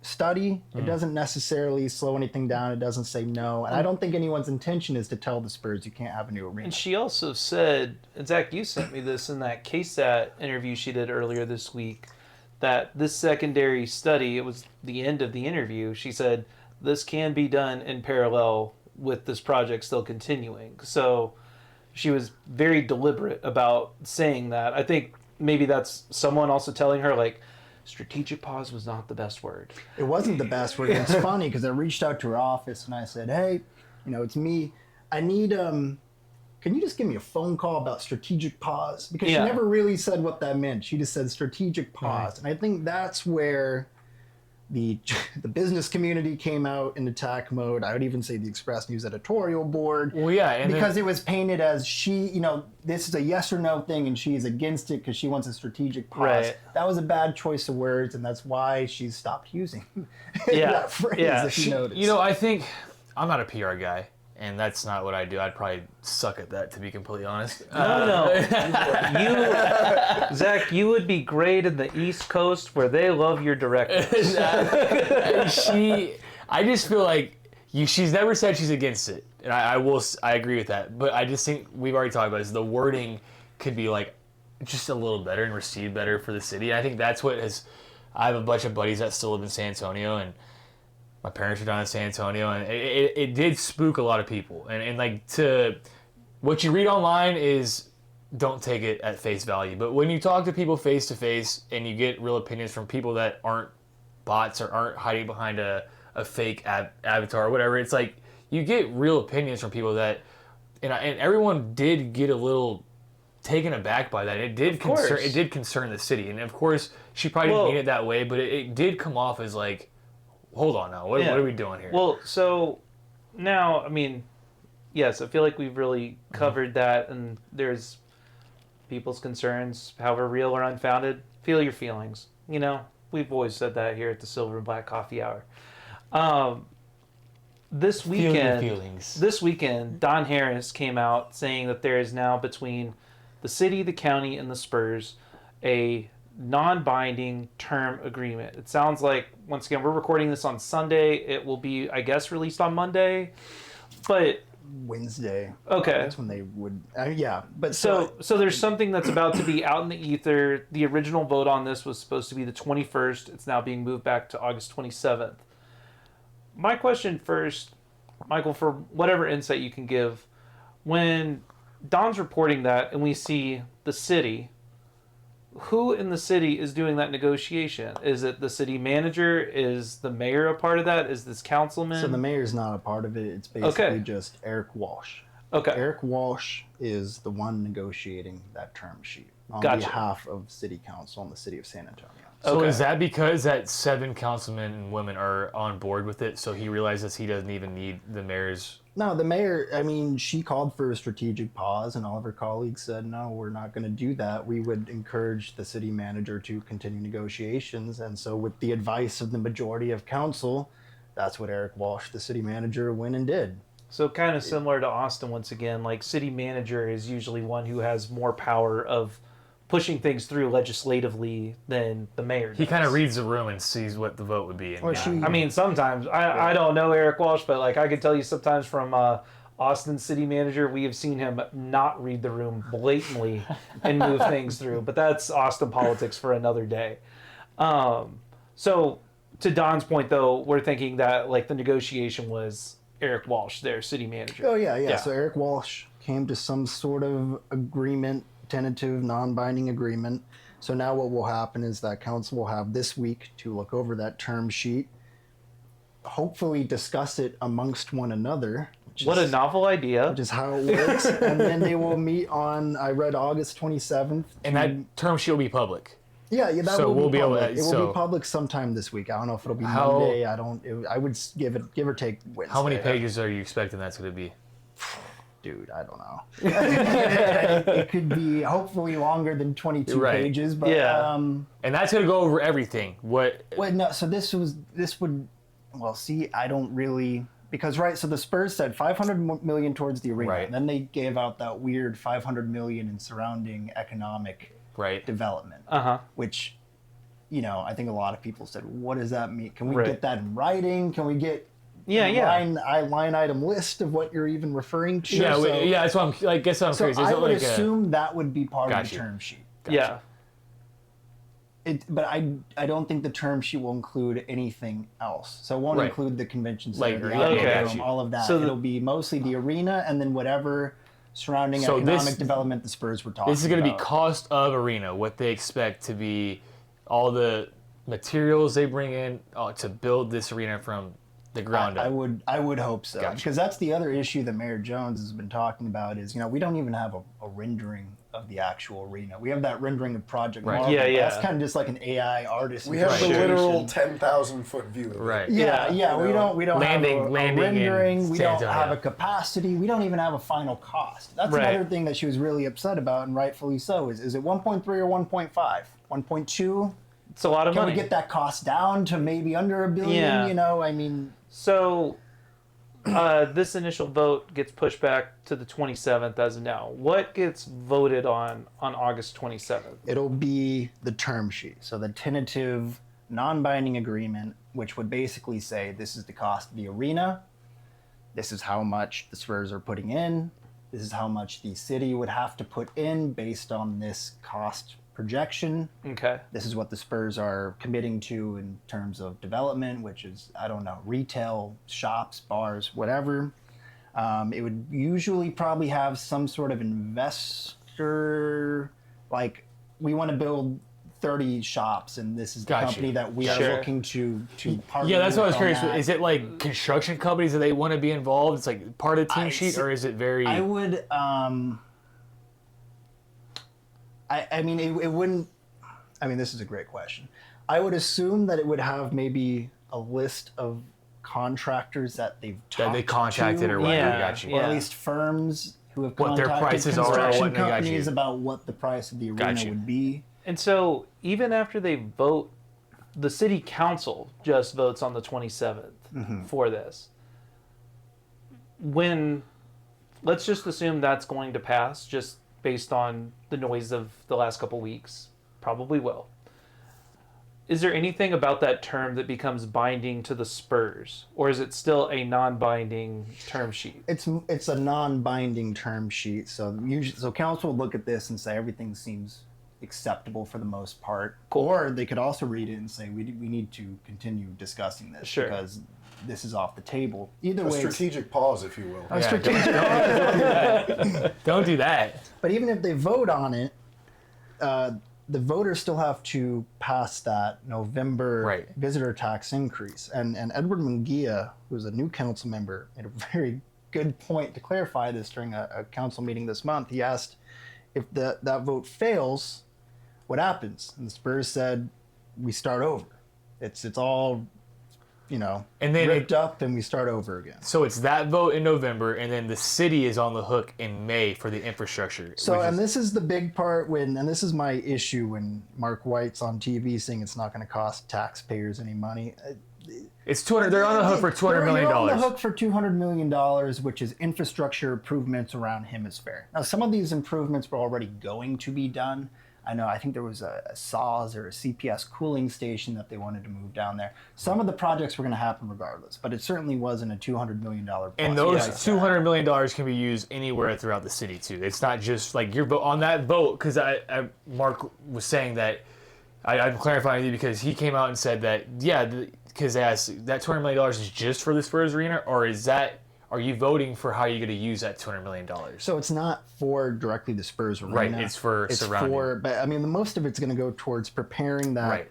study, it doesn't necessarily slow anything down. It doesn't say no. And I don't think anyone's intention is to tell the Spurs you can't have a new arena. And she also said, and Zach, you sent me this in that KSAT interview she did earlier this week, that this secondary study, it was the end of the interview, she said, this can be done in parallel with this project still continuing. So she was very deliberate about saying that. I think maybe that's someone also telling her, like, strategic pause was not the best word. It wasn't the best word. It's funny because I reached out to her office and I said, hey, it's me. I need, can you just give me a phone call about strategic pause? Because she never really said what that meant. She just said strategic pause. And I think that's where the business community came out in attack mode. I would even say the Express News editorial board. Well, yeah. And because it was painted as she, this is a yes or no thing and she's against it because she wants a strategic pause. Right. That was a bad choice of words, and that's why she's stopped using that phrase, if you notice. I think I'm not a PR guy. And that's not what I do. I'd probably suck at that, to be completely honest. No. Zach, you would be great in the East Coast where they love your directors. I just feel like she's never said she's against it. And I agree with that. But I just think we've already talked about this. The wording could be like just a little better and received better for the city. I think that's what I have a bunch of buddies that still live in San Antonio, and my parents are down in San Antonio, and it did spook a lot of people. And like, what you read online is, don't take it at face value. But when you talk to people face to face and you get real opinions from people that aren't bots or aren't hiding behind a fake avatar or whatever, it's like you get real opinions from people that, and everyone did get a little taken aback by that. It did concern the city, and of course she probably didn't mean it that way, but it did come off as like, hold on now, what are we doing here? Well, so now, I mean, yes, I feel like we've really covered that, and there's people's concerns, however real or unfounded. Feel your feelings. We've always said that here at the Silver and Black Coffee Hour. This weekend, Don Harris came out saying that there is now between the city, the county, and the Spurs a non-binding term agreement. It sounds like, once again, we're recording this on Sunday. It will be, I guess, released on Monday, but Wednesday. Okay, that's when they would. But so there's something that's about to be out in the ether. The original vote on this was supposed to be the 21st. It's now being moved back to August 27th. My question first, Michael, for whatever insight you can give, when Don's reporting that and we see the city, who in the city is doing that negotiation? Is it the city manager? Is the mayor a part of that? Is this councilman? So the mayor's not a part of it. It's basically just Eric Walsh. Okay. Eric Walsh is the one negotiating that term sheet on behalf of city council in the city of San Antonio. So is that because that 7 councilmen and women are on board with it, so he realizes he doesn't even need the mayor's... No, the mayor, she called for a strategic pause, and all of her colleagues said, no, we're not going to do that. We would encourage the city manager to continue negotiations. And so with the advice of the majority of council, that's what Eric Walsh, the city manager, went and did. So kind of similar to Austin once again, like city manager is usually one who has more power of pushing things through legislatively than the mayor does. He kind of reads the room and sees what the vote would be. And, Or she- I mean, sometimes I don't know Eric Walsh, but like I can tell you sometimes from Austin city manager, we have seen him not read the room blatantly and move things through. But that's Austin politics for another day. So to Don's point, though, we're thinking that like the negotiation was Eric Walsh, their city manager. Oh yeah. So Eric Walsh came to some sort of agreement, tentative, non-binding agreement. So now what will happen is that council will have this week to look over that term sheet, hopefully discuss it amongst one another. What a novel idea. Which is how it works. And then they will meet on, I read August 27th. And that term sheet will be public. Yeah, that So will we'll be be able public. to- It will so- be public sometime this week. I don't know if it'll be How- Monday. I would give or take Wednesday. How many pages are you expecting that's going to be? Dude, I don't know. It could be hopefully longer than 22 Right. pages, but Yeah. And that's going to go over everything. What? Well, no. So this would. Well, see, I don't really because right. So the Spurs said 500 million towards the arena, Right. and then they gave out that weird 500 million in surrounding economic Right. development, which, I think a lot of people said, "What does that mean? Can we Right. get that in writing? Can we get Yeah, line item list of what you're even referring to?" Yeah, So- yeah. That's what I'm. I guess I'm So curious. Is I it would like assume that would be part of the Gotcha. term sheet. Yeah. But I don't think the term sheet will include anything else. So it won't Right. include the convention Like, center, the yeah, outdoor yeah, room, gotcha. all of that. So It'll be mostly the arena and then whatever surrounding So economic this- development the Spurs were talking about. This is going to be cost of arena. What they expect to be all the materials they bring in to build this arena from the ground I up. would hope so. Gotcha. Because that's the other issue that Mayor Jones has been talking about is, we don't even have a rendering of the actual arena. We have that rendering of Project Right. Marvel. Yeah, yeah. That's kind of just like an AI artist. We have the interpretation. literal 10,000-foot view. of it. Right. Yeah, Yeah, we don't Landing- have a landing in rendering. We San don't Antonio. have a capacity. We don't even have a final cost. That's Right. another thing that she was really upset about, and rightfully so. Is it 1.3 or 1.5? 1.2? It's a lot of Can money. we get that cost down to maybe under $1 billion? Yeah. So this initial vote gets pushed back to the 27th as of now. What gets voted on August 27th? It'll be the term sheet. So the tentative, non-binding agreement, which would basically say this is the cost of the arena. This is how much the Spurs are putting in. This is how much the city would have to put in based on this cost projection. Okay. This is what the Spurs are committing to in terms of development, which is, I don't know, retail, shops, bars, whatever. It would usually probably have some sort of investor, like, we want to build 30 shops, and this is the Gotcha. company that we Sure. are looking to partner Yeah, that's what I was with curious. on that. Is it like construction companies that they want to be involved? It's like part of the team sheet, or is it very? I would, I mean, it wouldn't, I mean, this is a great question. I would assume that it would have maybe a list of contractors that they've talked that they contacted to, or whatever. Yeah. Got you. or Yeah. at least firms who have What their contacted prices are, construction what they got companies you. about what the price of the arena Got you. would be. And so even after they vote, the city council just votes on the 27th for this. Let's just assume that's going to pass just based on the noise of the last couple weeks. Probably will. Is there anything about that term that becomes binding to the Spurs, or is it still a non-binding term sheet? It's a non-binding term sheet, so council would look at this and say everything seems acceptable for the most part. Or they could also read it and say we need to continue discussing this Sure. because this is off the table. Either A way, strategic pause, if you will. a Yeah, strategic. Don't do that. But even if they vote on it, the voters still have to pass that November Right. visitor tax increase. And Edward Munguia, who's a new council member, made a very good point to clarify this during a council meeting this month. He asked if that vote fails, what happens? And the Spurs said, we start over. It's all, And then ripped up and we start over again. So it's that vote in November, and then the city is on the hook in May for the infrastructure. So, which and is- this is the big part and this is my issue when Mark White's on TV saying it's not going to cost taxpayers any money. It's 200. They're on the hook for $200 million. They're on the hook for $200 million, which is infrastructure improvements around Hemisfair. Now, some of these improvements were already going to be done. I think there was a SAW or a CPS cooling station that they wanted to move down there. Some of the projects were going to happen regardless, but it certainly wasn't a $200 million plus. And those $200 million can be used anywhere throughout the city too. It's not just like your boat on that boat. Because Mark was saying that I'm clarifying with you because he came out and said that because they asked that $200 million is just for the Spurs arena, or are you voting for how you're going to use that $200 million? So it's not for directly the Spurs arena. Right, it's for surrounding. But I mean, the most of it's going to go towards preparing that. Right.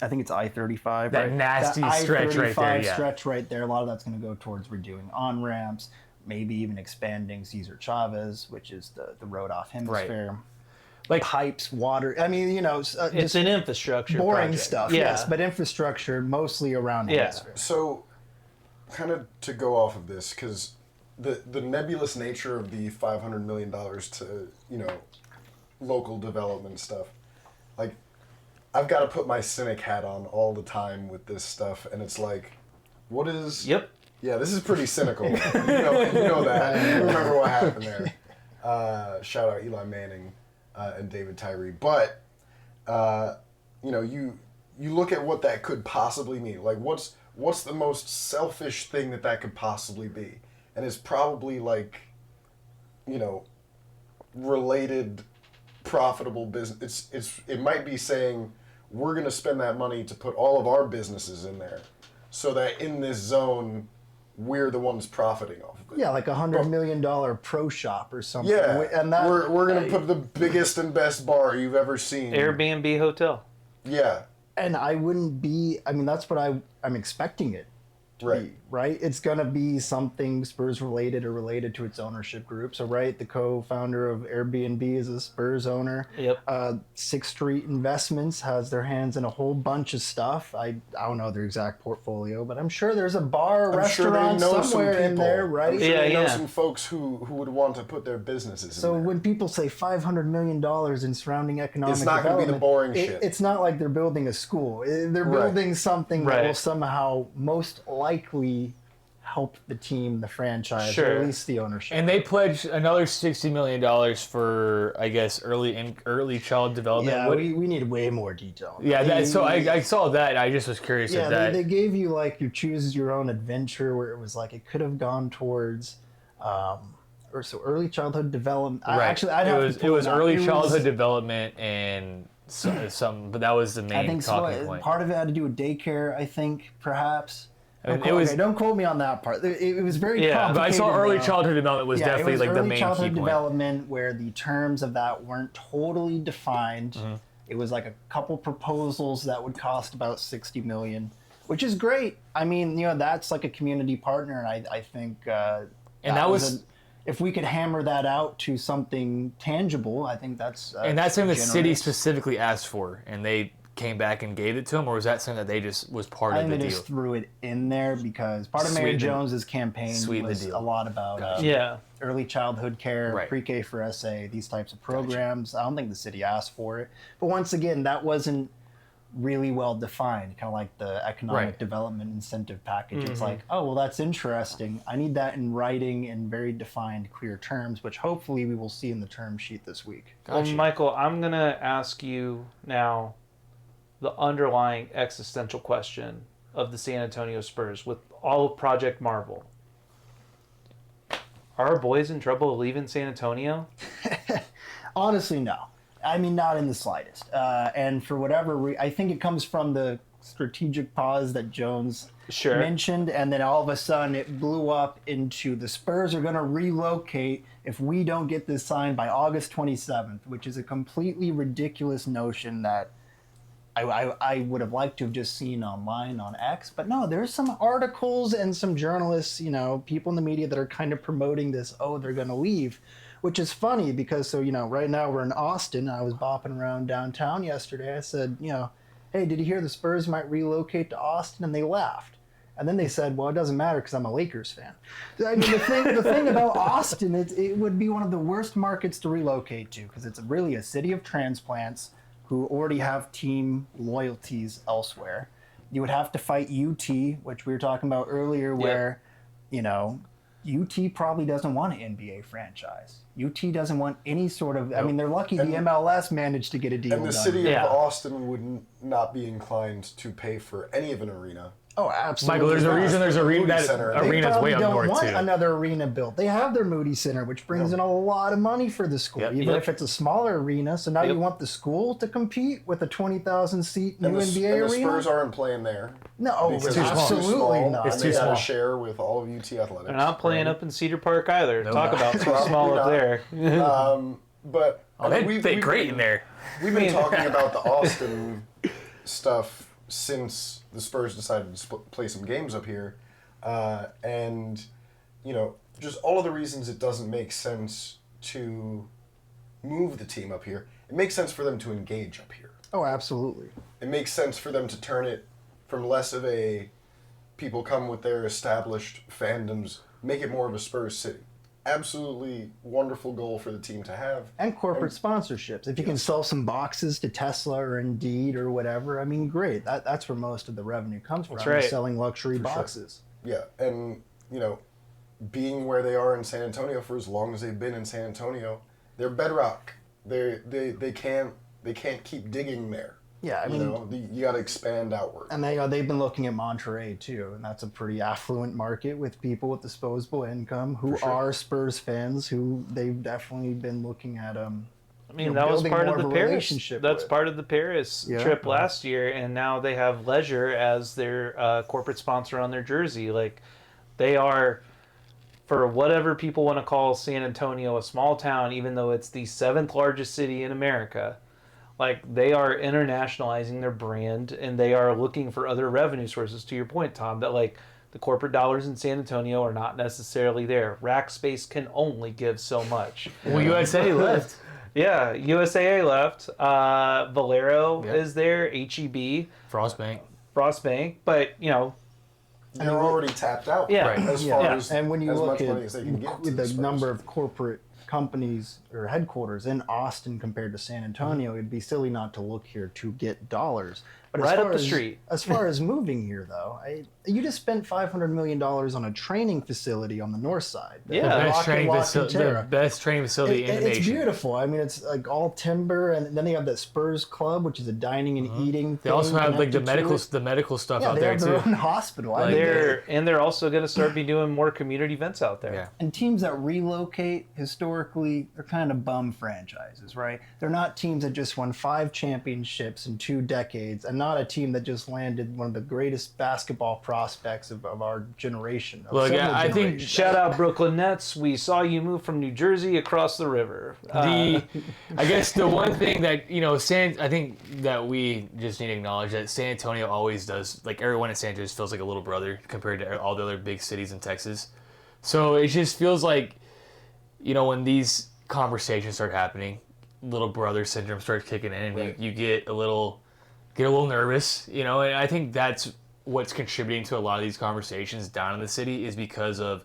I think it's I-35. That right? nasty that stretch right there. Yeah. Stretch right there. A lot of that's going to go towards redoing on-ramps, maybe even expanding Cesar Chavez, which is the road off Hemisphere. Right. Like pipes, water. I mean, it's an infrastructure boring project. stuff. Yeah. Yes, but infrastructure mostly around Hemisphere. So, kind of to go off of this, because the nebulous nature of the $500 million to, local development stuff, like, I've got to put my cynic hat on all the time with this stuff, and it's like, what is... Yep. Yeah, this is pretty cynical. you know that. You remember what happened there. Shout out Eli Manning and David Tyree. But, you look at what that could possibly mean. Like, what's the most selfish thing that could possibly be? And it's probably like, related, profitable business. It might be saying, we're going to spend that money to put all of our businesses in there so that in this zone, we're the ones profiting off of it. Yeah, like $100 million pro shop or something. Yeah, and that, we're going to put the biggest and best bar you've ever seen. Airbnb hotel. Yeah. And I wouldn't be, that's what I'm expecting it to be, right? It's going to be something Spurs related or related to its ownership group. So, right, the co-founder of Airbnb is a Spurs owner. Yep. Sixth Street Investments has their hands in a whole bunch of stuff. I don't know their exact portfolio, but I'm sure there's a bar, restaurant somewhere in there, right? I'm sure they know some folks who would want to put their businesses in there. So when people say $500 million in surrounding economic it's not going to be the boring shit. It's not like they're building a school. They're building something that will somehow most likely help the team, the franchise, or at least the ownership. And they pledged another $60 million for, I guess, early child development. Yeah, we need way more detail. Yeah, so I saw that, and I just was curious at that. They gave you, like, you choose your own adventure, where it was like, it could have gone towards, early childhood development. Right. Actually, it was early childhood development and some, but that was the main talking point. Part of it had to do with daycare, I think, perhaps. Don't quote me on that part. It was very complicated. But I saw early childhood development was definitely like the main key point. Early childhood development, where the terms of that weren't totally defined. Mm-hmm. It was like a couple proposals that would cost about $60 million, which is great. I mean, that's like a community partner, and I think if we could hammer that out to something tangible, I think that's and that's something the city specifically asked for, and they came back and gave it to him, or was that something that they just was part of the deal? I think they just threw it in there because part of Mayor Jones's campaign was a lot about early childhood care, pre-K for SA, these types of programs. I don't think the city asked for it, but once again, that wasn't really well defined. Kind of like the economic development incentive package. Mm-hmm. It's like, oh well, that's interesting. I need that in writing in very defined, clear terms, which hopefully we will see in the term sheet this week. Well, Michael, I'm gonna ask you now the underlying existential question of the San Antonio Spurs with all of Project Marvel. Are our boys in trouble leaving San Antonio? Honestly, no. I mean, not in the slightest. And for whatever I think it comes from the strategic pause that Jones mentioned, and then all of a sudden it blew up into the Spurs are going to relocate if we don't get this signed by August 27th, which is a completely ridiculous notion that I would have liked to have just seen online on X, but no, there's some articles and some journalists, people in the media that are kind of promoting this, they're going to leave, which is funny because, right now we're in Austin. I was bopping around downtown yesterday. I said, hey, did you hear the Spurs might relocate to Austin? And they laughed. And then they said, well, it doesn't matter because I'm a Lakers fan. I mean, the thing about Austin, it would be one of the worst markets to relocate to because it's really a city of transplants who already have team loyalties elsewhere. You would have to fight UT, which we were talking about earlier, where, you know, UT probably doesn't want an NBA franchise. UT doesn't want any sort of. I mean, they're lucky the MLS managed to get a deal done. And the city of Austin would not be inclined to pay for any of an arena. Oh, absolutely. Michael, there's a reason there's a arena. That arena's way up north, too. They don't want another arena built. They have their Moody Center, which brings in a lot of money for the school, even if it's a smaller arena. So now you want the school to compete with a 20,000-seat new NBA arena? And the Spurs aren't playing there. No, absolutely not. It's too small. They share with all of UT Athletics. They're not playing up in Cedar Park either. Talk about too small up there. But they great in there. We've been talking about the Austin stuff since the Spurs decided to play some games up here, and you know, just all of the reasons it doesn't make sense to move the team up here. It makes sense for them to engage up here. Oh, absolutely. It makes sense for them to turn it from less of a people come with their established fandoms, make it more of a Spurs city. Absolutely wonderful goal for the team to have. And corporate sponsorships. If you can sell some boxes to Tesla or Indeed or whatever, I mean, great. That's where most of the revenue comes from, That's right. Selling luxury boxes. Sure. Yeah, and, you know, being where they are in San Antonio for as long as they've been in San Antonio, they're bedrock. They can't keep digging there. Yeah, I mean, you got to expand outward. And they've been looking at Monterey too, and that's a pretty affluent market with people with disposable income who are Spurs fans, who they've definitely been looking at. I mean, that was part of the Paris. That's part of the Paris trip Yeah. last year, and now they have Leisure as their corporate sponsor on their jersey. Like, they are, for whatever people want to call San Antonio a small town, even though it's the 7th largest city in America. Like, they are internationalizing their brand, and they are looking for other revenue sources. To your point, Tom, that like the corporate dollars in San Antonio are not necessarily there. Rack space can only give so much. Well, USA left. Yeah, USAA left. Valero is there. HEB, Frostbank, but you know, they're already tapped out. Yeah, right. As far as and when you as look much at money as they can get to the Spurs. number of corporate companies or headquarters in Austin compared to San Antonio, it'd be silly not to look here to get dollars. But right up the street. As far as moving here, though, you just spent $500 million on a training facility on the north side. Yeah. The best training facility in the It's nation. beautiful. I mean, it's like all timber, and then they have that Spurs Club, which is a dining and eating. They also have like the connected to it. medical stuff Yeah, out they there have their too. own hospital. Like, they're also going to start be doing more community events out there. Yeah. And teams that relocate, historically, they're kind of bum franchises, right? They're not teams that just won 5 championships in 2 decades, and not a team that just landed one of the greatest basketball prospects of our generation. Look, I think Shout out Brooklyn Nets. We saw you move from New Jersey across the river. I guess the one thing that, you know, I think that we just need to acknowledge that San Antonio always does, like everyone in San Antonio feels like a little brother compared to all the other big cities in Texas. So it just feels like, you know, when these conversations start happening, little brother syndrome starts kicking in, and you get a little nervous, you know, and I think that's what's contributing to a lot of these conversations down in the city is because of,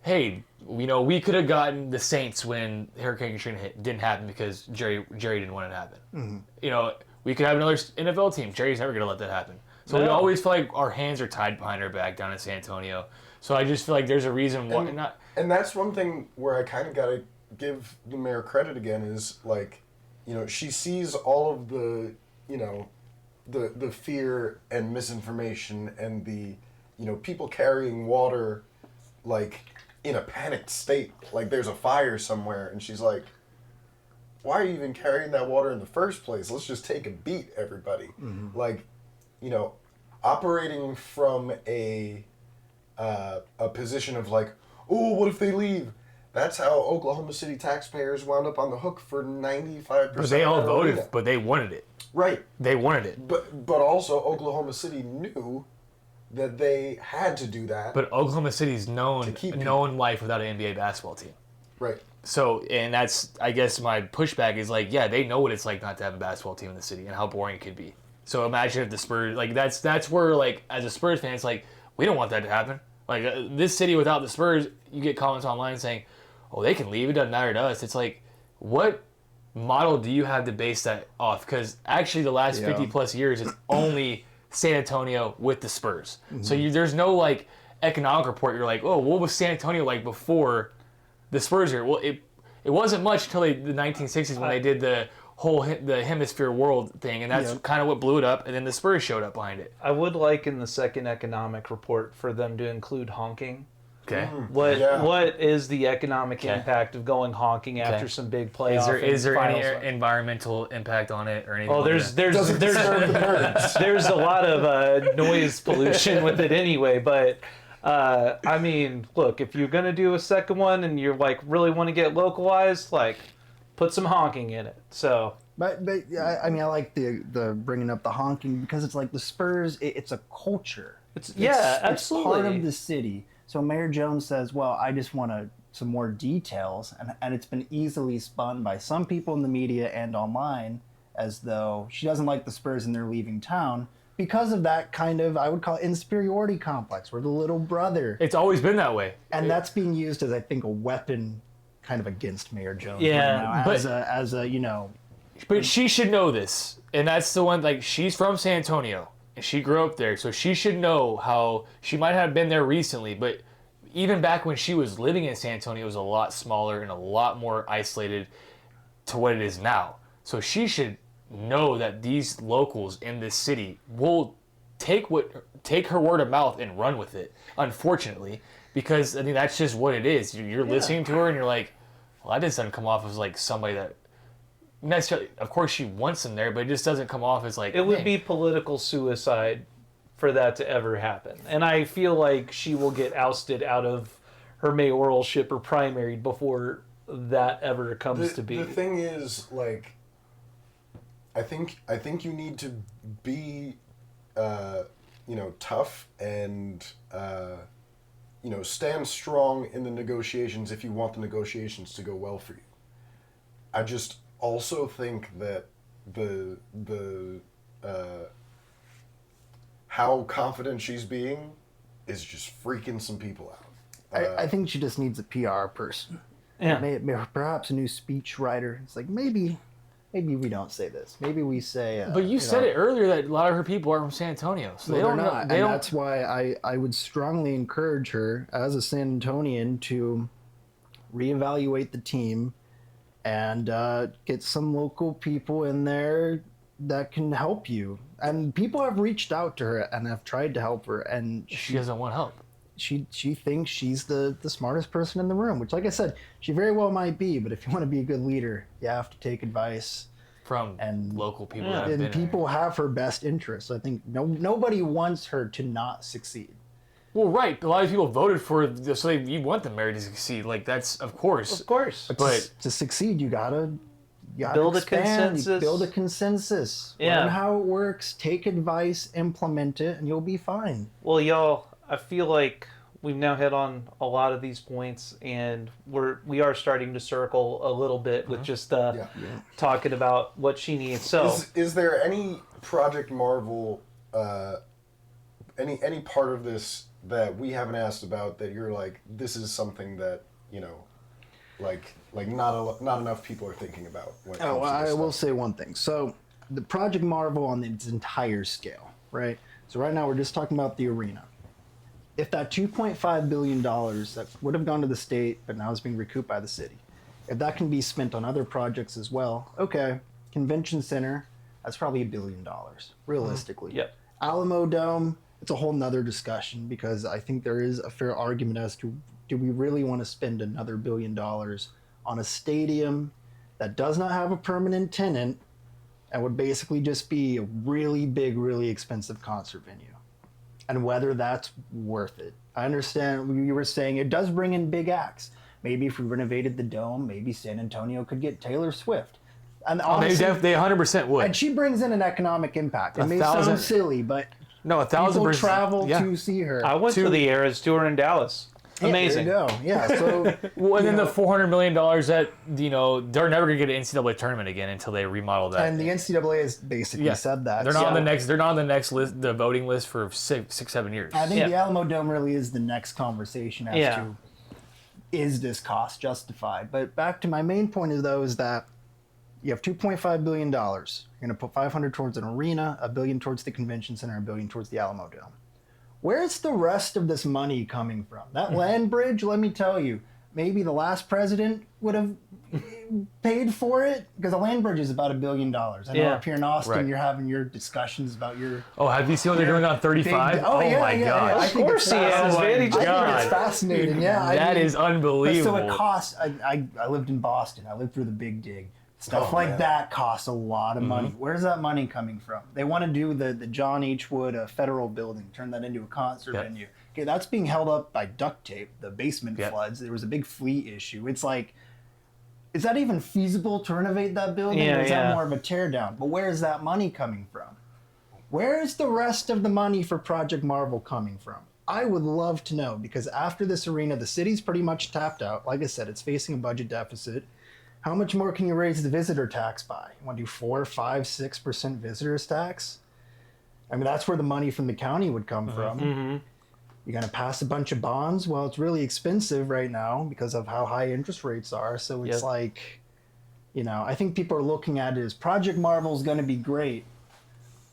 hey, you know, we could have gotten the Saints when Hurricane Katrina didn't happen because Jerry didn't want it to happen. Mm-hmm. You know, we could have another NFL team. Jerry's never going to let that happen. So we always feel like our hands are tied behind our back down in San Antonio. So I just feel like there's a reason why not. And that's one thing where I kind of got to give the mayor credit again is, like, you know, she sees all of the, you know, the fear and misinformation and the, you know, people carrying water, like, in a panicked state. Like, there's a fire somewhere, and she's like, why are you even carrying that water in the first place? Let's just take a beat, everybody. Mm-hmm. Like, you know, operating from a position of like, oh, what if they leave? That's how Oklahoma City taxpayers wound up on the hook for 95%. But they all voted, but they wanted it. Right. They wanted it. But also Oklahoma City knew that they had to do that. But Oklahoma City's known life without an NBA basketball team. Right. So, and that's, I guess my pushback is like, yeah, they know what it's like not to have a basketball team in the city and how boring it could be. So imagine if the Spurs, like that's where, like, as a Spurs fan, it's like, we don't want that to happen. Like, this city without the Spurs, you get comments online saying, oh, they can leave, it doesn't matter to us. It's like, what model do you have to base that off? Because actually the last 50 plus years, it's only San Antonio with the Spurs. So there's no like economic report. You're like, oh, what was San Antonio like before the Spurs here? Well, it wasn't much until the 1960s when they did the Hemisphere World thing, and that's kind of what blew it up, and then the Spurs showed up behind it. I would like in the second economic report for them to include honking. Okay. What is the economic impact of going honking after some big playoff? Is there any finals? environmental impact on it or anything? Oh, there's a lot of noise pollution with it anyway. But I mean, look, if you're gonna do a second one and you're like really want to get localized, like put some honking in it. So. But I mean, I like the bringing up the honking because it's like the Spurs. It's a culture. It's absolutely. absolutely It's part of the city. So Mayor Jones says, well, I just want some more details. And it's been easily spun by some people in the media and online as though she doesn't like the Spurs and they're leaving town because of that kind of, I would call it inferiority complex. We're the little brother. It's always been that way. And that's being used as, I think, a weapon kind of against Mayor Jones. Yeah, right now, but- as a, you know. But she should know this. And that's the one, like, she's from San Antonio. And she grew up there, so she should know how she might have been there recently, but even back when she was living in San Antonio, it was a lot smaller and a lot more isolated to what it is now. So she should know that these locals in this city will take her word of mouth and run with it, unfortunately, because I mean that's just what it is. You're listening to her and you're like, well, that doesn't come off as like somebody that necessarily, of course she wants them there, but it just doesn't come off as like It would be political suicide for that to ever happen. And I feel like she will get ousted out of her mayoralship or primaried before that ever comes to be. The thing is, like, I think you need to be, tough and, stand strong in the negotiations if you want the negotiations to go well for you. I just also think that the how confident she's being is just freaking some people out. I think she just needs a PR person. Yeah. Perhaps a new speech writer. It's like maybe we don't say this. Maybe we say. But you said it earlier that a lot of her people are from San Antonio, so they don't know. Not. And that's why I would strongly encourage her as a San Antonian to reevaluate the team and get some local people in there that can help you. And people have reached out to her and have tried to help her, and she doesn't want help. She thinks she's the smartest person in the room, which, like I said, she very well might be. But if you want to be a good leader, you have to take advice from local people. Yeah. That have and been people have her best interests. I think nobody wants her to not succeed. Well, right. A lot of people voted for this, so you want the mayor to succeed. Like that's of course. Of course. But To succeed, you gotta Build a expand, consensus. Build a consensus. Yeah. Learn how it works. Take advice. Implement it, and you'll be fine. Well, y'all, I feel like we've now hit on a lot of these points, and we are starting to circle a little bit with just talking about what she needs. So, is there any Project Marvel, any part of this that we haven't asked about that you're like, this is something that like not enough people are thinking about when it comes to I this will stuff? say one thing. So, the Project Marvel on its entire scale, right? So right now we're just talking about the arena. If that $2.5 billion that would have gone to the state, but now is being recouped by the city, if that can be spent on other projects as well, okay, convention center, that's probably $1 billion, realistically. Yep. Alamo Dome, it's a whole nother discussion because I think there is a fair argument as to, do we really want to spend another $1 billion on a stadium that does not have a permanent tenant and would basically just be a really big, really expensive concert venue? And whether that's worth it. I understand you were saying it does bring in big acts. Maybe if we renovated the Dome, maybe San Antonio could get Taylor Swift. And honestly, they 100% would. and she brings in an economic impact. It may 1,000 sound silly, but No, people 1,000%. travel yeah. to see her. I went to the Eras tour in Dallas. Amazing. Yeah, there you go. Yeah, so Well, and then the $400 million that they're never gonna get an NCAA tournament again until they remodel that. and the NCAA has basically said that. They're not on Yeah. the next. They're not on the next list, the voting list for 6-7 years. I think Yeah. the Alamo Dome really is the next conversation as Yeah. to, is this cost justified? But back to my main point is that You have $2.5 billion. You're going to put 500 towards an arena, $1 billion towards the convention center, $1 billion towards the Alamo Dome. Where's the rest of this money coming from? That land bridge, let me tell you, maybe the last president would have paid for it, because a land bridge is about $1 billion. I know up here in Austin, you're having your discussions about your... Oh, have you seen what they're doing on 35? Oh, yeah, my God. God. I think it's fascinating. I think it's fascinating, yeah. That is unbelievable. So it costs... I lived in Boston. I lived through the Big Dig. Stuff that costs a lot of money. Where's that money coming from? They want to do the John H. Wood federal building, turn that into a concert venue. Okay, that's being held up by duct tape, the basement floods. There was a big fleet issue. It's like, is that even feasible to renovate that building? Or is that more of a tear down? But where is that money coming from? Where is the rest of the money for Project Marvel coming from? I would love to know, because after this arena, the city's pretty much tapped out. Like I said, it's facing a budget deficit. How much more can you raise the visitor tax by? You want to do 4, 5, 6% visitors tax? I mean, that's where the money from the county would come from. You're going to pass a bunch of bonds? Well, it's really expensive right now because of how high interest rates are. So it's like, you know, I think people are looking at it as Project Marvel is going to be great.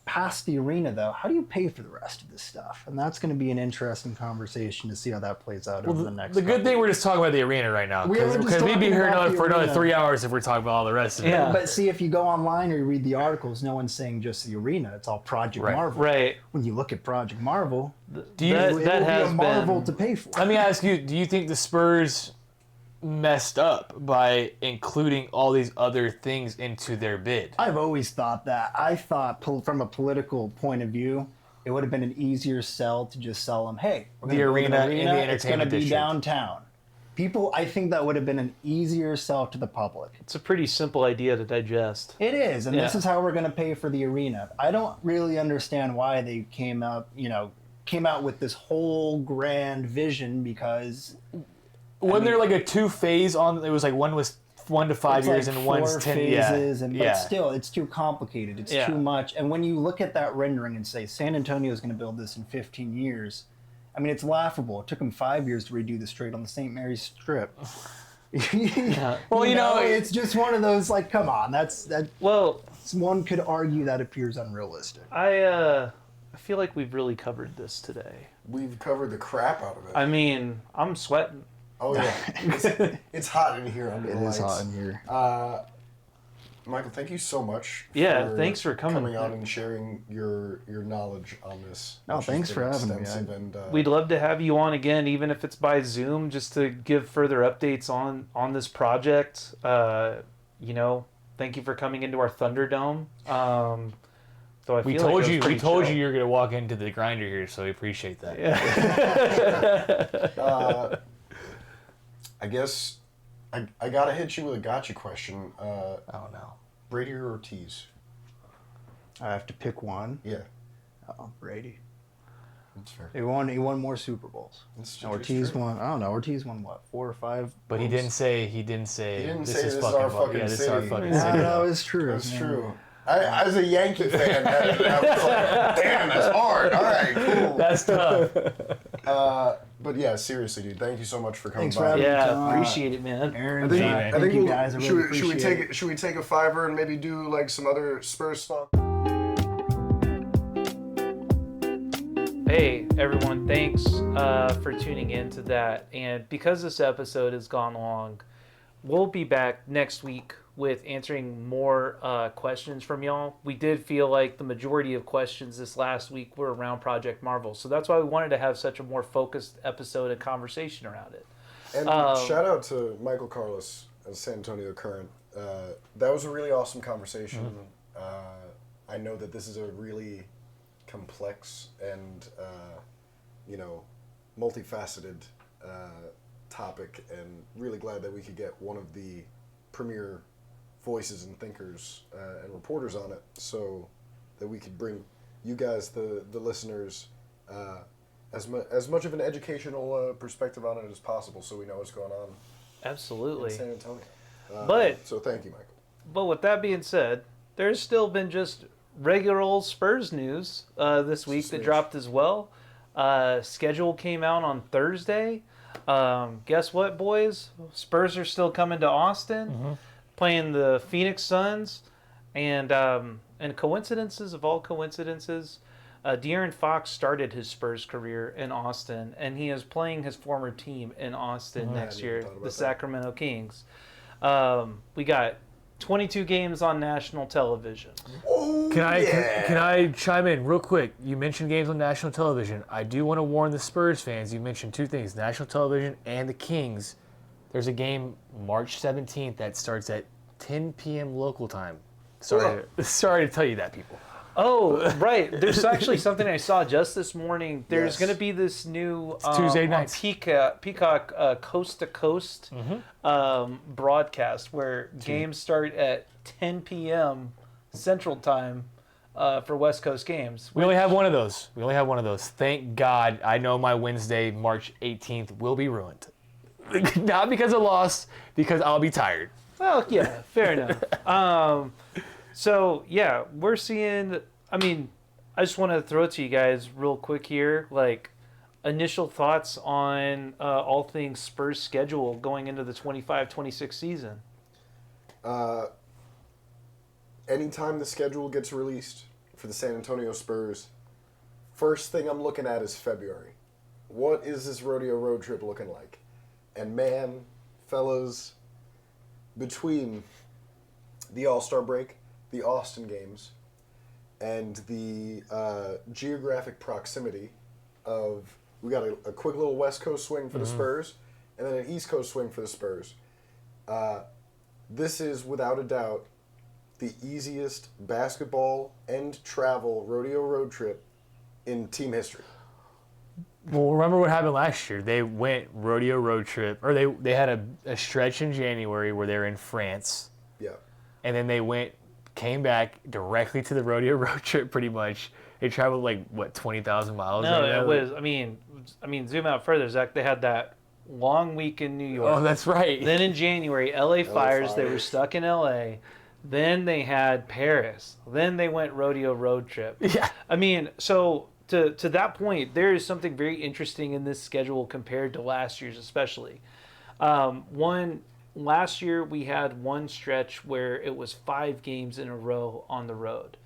Past the arena, though, how do you pay for the rest of this stuff? And that's going to be an interesting conversation to see how that plays out over the next. The good thing we're just talking about the arena right now, because we'd be here for another 3 hours if we're talking about all the rest of it. But see, if you go online or you read the articles, no one's saying just the arena. It's all Project Marvel. Right. When you look at Project Marvel, do you, it will be a Marvel to pay for. Let me ask you: do you think the Spurs messed up by including all these other things into their bid? I've always thought that. I thought from a political point of view, it would have been an easier sell to just sell them, hey, we're going to build an arena in the entertainment it's going to be district. downtown. People, I think that would have been an easier sell to the public. It's a pretty simple idea to digest. It is, and this is how we're going to pay for the arena. I don't really understand why they came out with this whole grand vision, because... Wasn't there like a 2-phase on? It was like one was 1 to 5 years and one's 10 phases, but still, it's too complicated. It's too much. And when you look at that rendering and say San Antonio is going to build this in 15 years, I mean, it's laughable. It took them 5 years to redo the street on the St. Mary's Strip. Well, you know, it's just one of those, like, come on, that. Well, one could argue that appears unrealistic. I feel like we've really covered this today. We've covered the crap out of it. I mean, I'm sweating. Oh yeah, it's hot in here under the lights. It is hot in here. Michael, thank you so much. Thanks for coming out and sharing your knowledge on this. Oh, thanks for having me. And, we'd love to have you on again, even if it's by Zoom, just to give further updates on this project. You know, thank you for coming into our Thunderdome. So we told you you were gonna walk into the grinder here, so we appreciate that. Yeah. I guess I gotta hit you with a gotcha question. Oh no. Brady or Ortiz? I have to pick one. Yeah. Oh, Brady. That's fair. He won more Super Bowls. Ortiz won. I don't know. Ortiz won what, 4 or 5? But he didn't say. This is our fucking this is our city. fucking Yeah. city. No, it's true. That's true. I as a Yankee fan, I was like, damn, that's hard. All right, cool. That's tough. But yeah, seriously, dude, thank you so much for coming Thanks for by. having me. Yeah, appreciate it, man. Aaron, I think you guys. I really should we appreciate it. should we take a $5 and maybe do like some other Spurs stuff? Hey, everyone, thanks for tuning in to that. And because this episode has gone long, we'll be back next week with answering more questions from y'all. We did feel like the majority of questions this last week were around Project Marvel. So that's why we wanted to have such a more focused episode and conversation around it. And shout out to Michael Karlis and San Antonio Current. That was a really awesome conversation. I know that this is a really complex and multifaceted topic, and really glad that we could get one of the premier voices and thinkers and reporters on it, so that we could bring you guys, the listeners, as much of an educational perspective on it as possible, so we know what's going on Absolutely. in San Antonio. So thank you, Michael. But with that being said, there's still been just regular old Spurs news this week that dropped as well. Schedule came out on Thursday. Guess what, boys? Spurs are still coming to Austin. playing the Phoenix Suns, and coincidences of all coincidences, De'Aaron Fox started his Spurs career in Austin, and he is playing his former team in Austin next year, the Sacramento Kings. We got 22 games on national television. Oh, Can I chime in real quick? You mentioned games on national television. I do want to warn the Spurs fans. You mentioned two things, national television and the Kings. There's a game March 17th that starts at 10 p.m. local time. Sorry to tell you that, people. Oh, right. There's actually something I saw just this morning. There's going to be this new Tuesday nights. Peacock Coast to Coast broadcast where games start at 10 p.m. Central Time for West Coast games. We only have one of those. Thank God. I know my Wednesday, March 18th, will be ruined. Not because of loss, because I'll be tired. Well, yeah, fair enough. So, yeah, we're seeing, I mean, I just want to throw it to you guys real quick here. Like, initial thoughts on all things Spurs schedule going into the 25-26 season. Anytime the schedule gets released for the San Antonio Spurs, first thing I'm looking at is February. What is this rodeo road trip looking like? And man, fellas, between the All-Star break, the Austin games, and the geographic proximity of, we got a quick little West Coast swing for the Spurs, and then an East Coast swing for the Spurs. This is, without a doubt, the easiest basketball and travel rodeo road trip in team history. Well, remember what happened last year. They went rodeo road trip, or they had a stretch in January where they were in France. Yeah. And then they came back directly to the rodeo road trip pretty much. They traveled 20,000 miles? No, it was, I mean, zoom out further, Zach. They had that long week in New York. Oh, that's right. Then in January, LA Fires, they were stuck in LA. Then they had Paris. Then they went rodeo road trip. Yeah. I mean, so to that point, there is something very interesting in this schedule compared to last year's, especially. Last year we had one stretch where it was 5 games in a row on the road.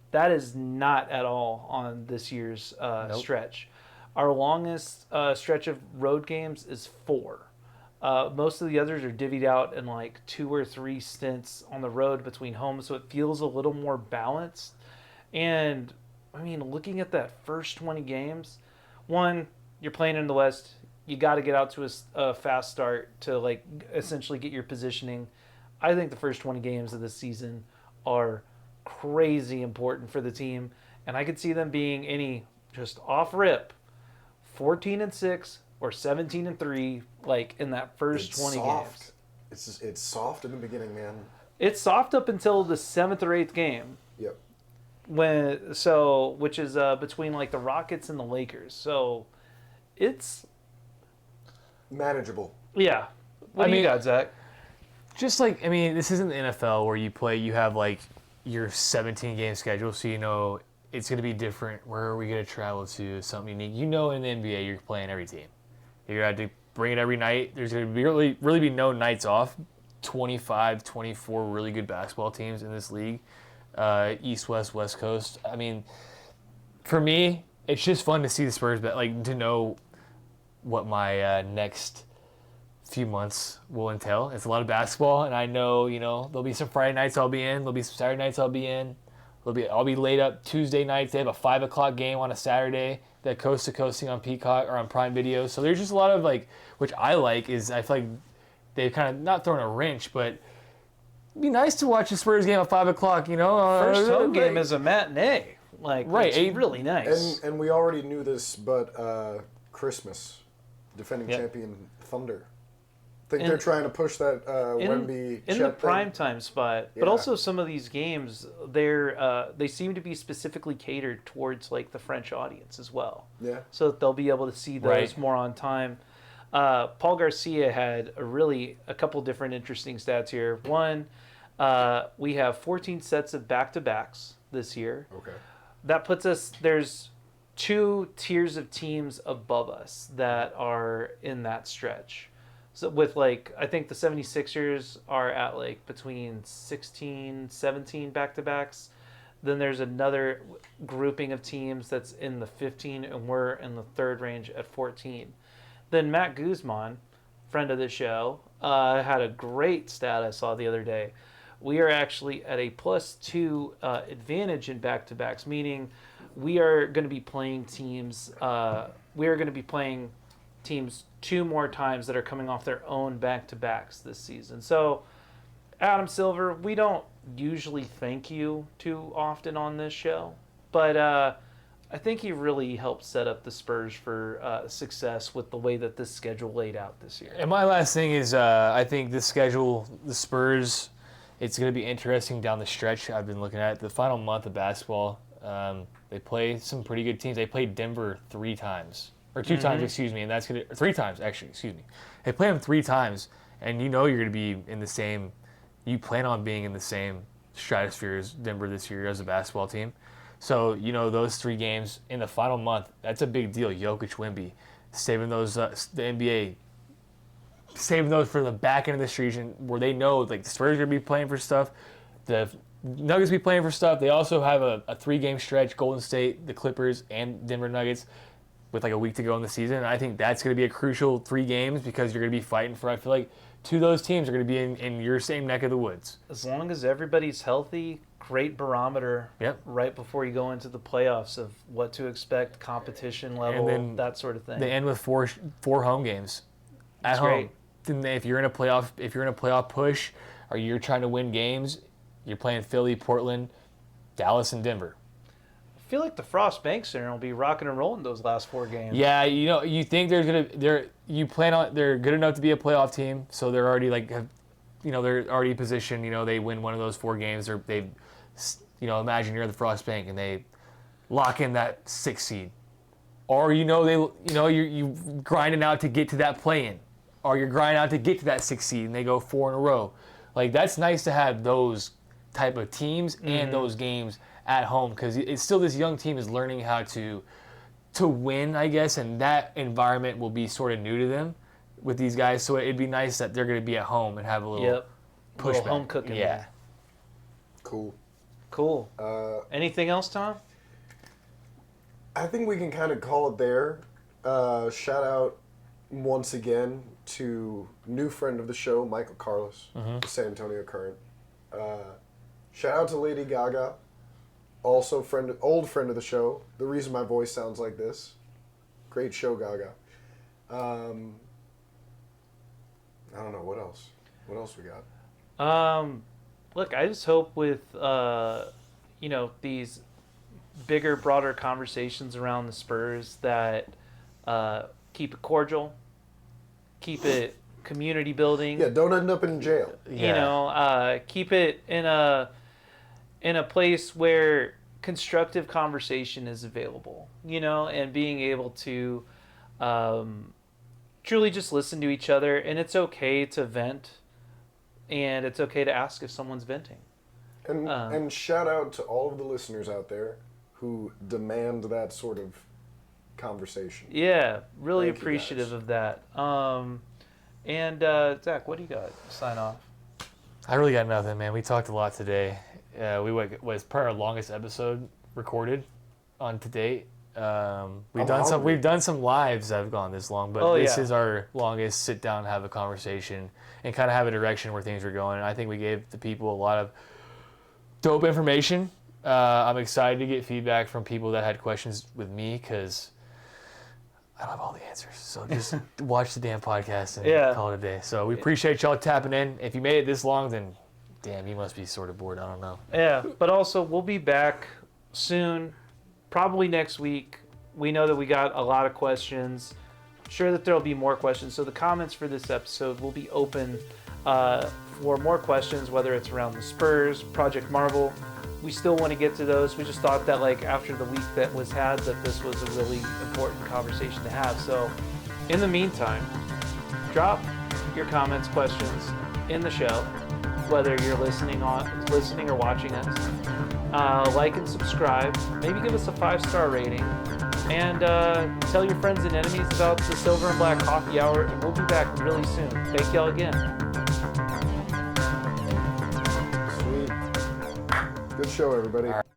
That is not at all on this year's stretch. Our longest stretch of road games is 4. Most of the others are divvied out in 2 or 3 stints on the road between home, so it feels a little more balanced. And I mean, looking at that first 20 games, one, you're playing in the West. You got to get out to a fast start to essentially get your positioning. I think the first 20 games of this season are crazy important for the team, and I could see them being just off rip 14-6 or 17-3 in that first 20 games. It's soft in the beginning, man. It's soft up until the 7th or 8th game. Yep. Which is between the Rockets and the Lakers. So it's manageable. Yeah. What do you got, Zach? Just this isn't the NFL where you have your 17-game schedule, so you know it's going to be different. Where are we going to travel to? Something unique. In the NBA, you're playing every team. You're going to have to bring it every night. There's going to be really be no nights off. 25, 24 really good basketball teams in this league. East, West, West Coast. I mean, for me, it's just fun to see the Spurs, but to know what my next few months will entail. It's a lot of basketball, and I know there'll be some Friday nights I'll be in, there'll be some Saturday nights I'll be in. I'll be laid up Tuesday nights. They have a 5:00 game on a Saturday. That coast to coasting on Peacock or on Prime Video. So there's just a lot of which I like is I feel like they've kind of not thrown a wrench, but it'd be nice to watch the Spurs game at 5:00. First home game is a matinee. Right, it's really nice. And we already knew this, but Christmas, defending champion Thunder. I think they're trying to push that Wemby in the primetime spot, but also some of these games they seem to be specifically catered towards the French audience as well. Yeah. So that they'll be able to see those more on time. Paul Garcia had a couple different interesting stats here. One, we have 14 sets of back-to-backs this year. Okay. That puts us, there's 2 tiers of teams above us that are in that stretch. So with like, I think the 76ers are at like between 16, 17 back-to-backs. Then there's another grouping of teams that's in the 15, and we're in the third range at 14. Then Matt Guzman, friend of the show, had a great stat I saw the other day. We are actually at a +2 advantage in back-to-backs, meaning we are going to be playing teams. We are going to be playing teams 2 more times that are coming off their own back-to-backs this season. So, Adam Silver, we don't usually thank you too often on this show, but I think he really helped set up the Spurs for success with the way that this schedule laid out this year. And my last thing is, I think this schedule, the Spurs, it's going to be interesting down the stretch. I've been looking at the final month of basketball. They play some pretty good teams. They played Denver 3 times. Or 2 times, excuse me, and that's going to... 3 times, actually, excuse me. They play them 3 times, and you know you're going to be in the same... You plan on being in the same stratosphere as Denver this year as a basketball team. So, you know, those 3 games in the final month, that's a big deal. Jokic, Wemby, saving those, the NBA, saving those for the back end of the season where they know, like, the Spurs are going to be playing for stuff, the Nuggets be playing for stuff. They also have a 3-game stretch, Golden State, the Clippers, and Denver Nuggets, with like a week to go in the season. And I think that's going to be a crucial 3 games because you're going to be fighting for, I feel like, 2 of those teams are going to be in your same neck of the woods. As long as everybody's healthy, great barometer right before you go into the playoffs of what to expect, competition level, and then that sort of thing. They end with 4 home games at That's home. great. Then if you're in a playoff push, or you're trying to win games, you're playing Philly, Portland, Dallas, and Denver. I feel like the Frost Bank Center will be rocking and rolling those last 4 games. Yeah, you know, you think they're good enough to be a playoff team, so they're already they're already positioned. You know, they win one of those 4 games, or they, you know, imagine you're at the Frost Bank and they lock in that 6th seed, or you grinding out to get to that play-in, or you're grinding out to get to that 6th seed and they go 4 in a row. Like, that's nice to have those type of teams and those games at home, because it's still, this young team is learning how to win, I guess, and that environment will be sort of new to them with these guys. So it'd be nice that they're going to be at home and have a little pushback. Little home cooking. Yeah. Cool. Anything else, Tom? I think we can kind of call it there. Shout out once again to new friend of the show, Michael Karlis, San Antonio Current. Shout out to Lady Gaga, also old friend of the show. The reason my voice sounds like this. Great show, Gaga. I don't know, what else? What else we got? Look, I just hope with these bigger, broader conversations around the Spurs that keep it cordial, keep it community building. Yeah, don't end up in jail. You know, keep it in a place where constructive conversation is available, you know, and being able to truly just listen to each other. And it's okay to vent, and it's okay to ask if someone's venting. And shout out to all of the listeners out there who demand that sort of conversation. Yeah, really Thank you, appreciative guys. of that. And Zach, what do you got to sign off? I really got nothing, man. We talked a lot today. Was probably our longest episode recorded on to date. We've done some lives that have gone this long, but this is our longest sit down, have a conversation, and kind of have a direction where things are going. And I think we gave the people a lot of dope information. I'm excited to get feedback from people that had questions with me, because I don't have all the answers. So just watch the damn podcast and call it a day. So we appreciate y'all tapping in. If you made it this long, then damn, you must be sort of bored. I don't know. Yeah, but also we'll be back soon, probably next week. We know that we got a lot of questions. Sure that there'll be more questions. So the comments for this episode will be open for more questions, whether it's around the Spurs, Project Marvel. We still want to get to those. We just thought that, like, after the week that was had, that this was a really important conversation to have. So in the meantime, drop your comments, questions in the show, whether you're listening or watching us. Like and subscribe. Maybe give us a 5-star rating. and tell your friends and enemies about the Silver and Black Coffee Hour, and we'll be back really soon. Thank y'all again. Sweet. Good show, everybody.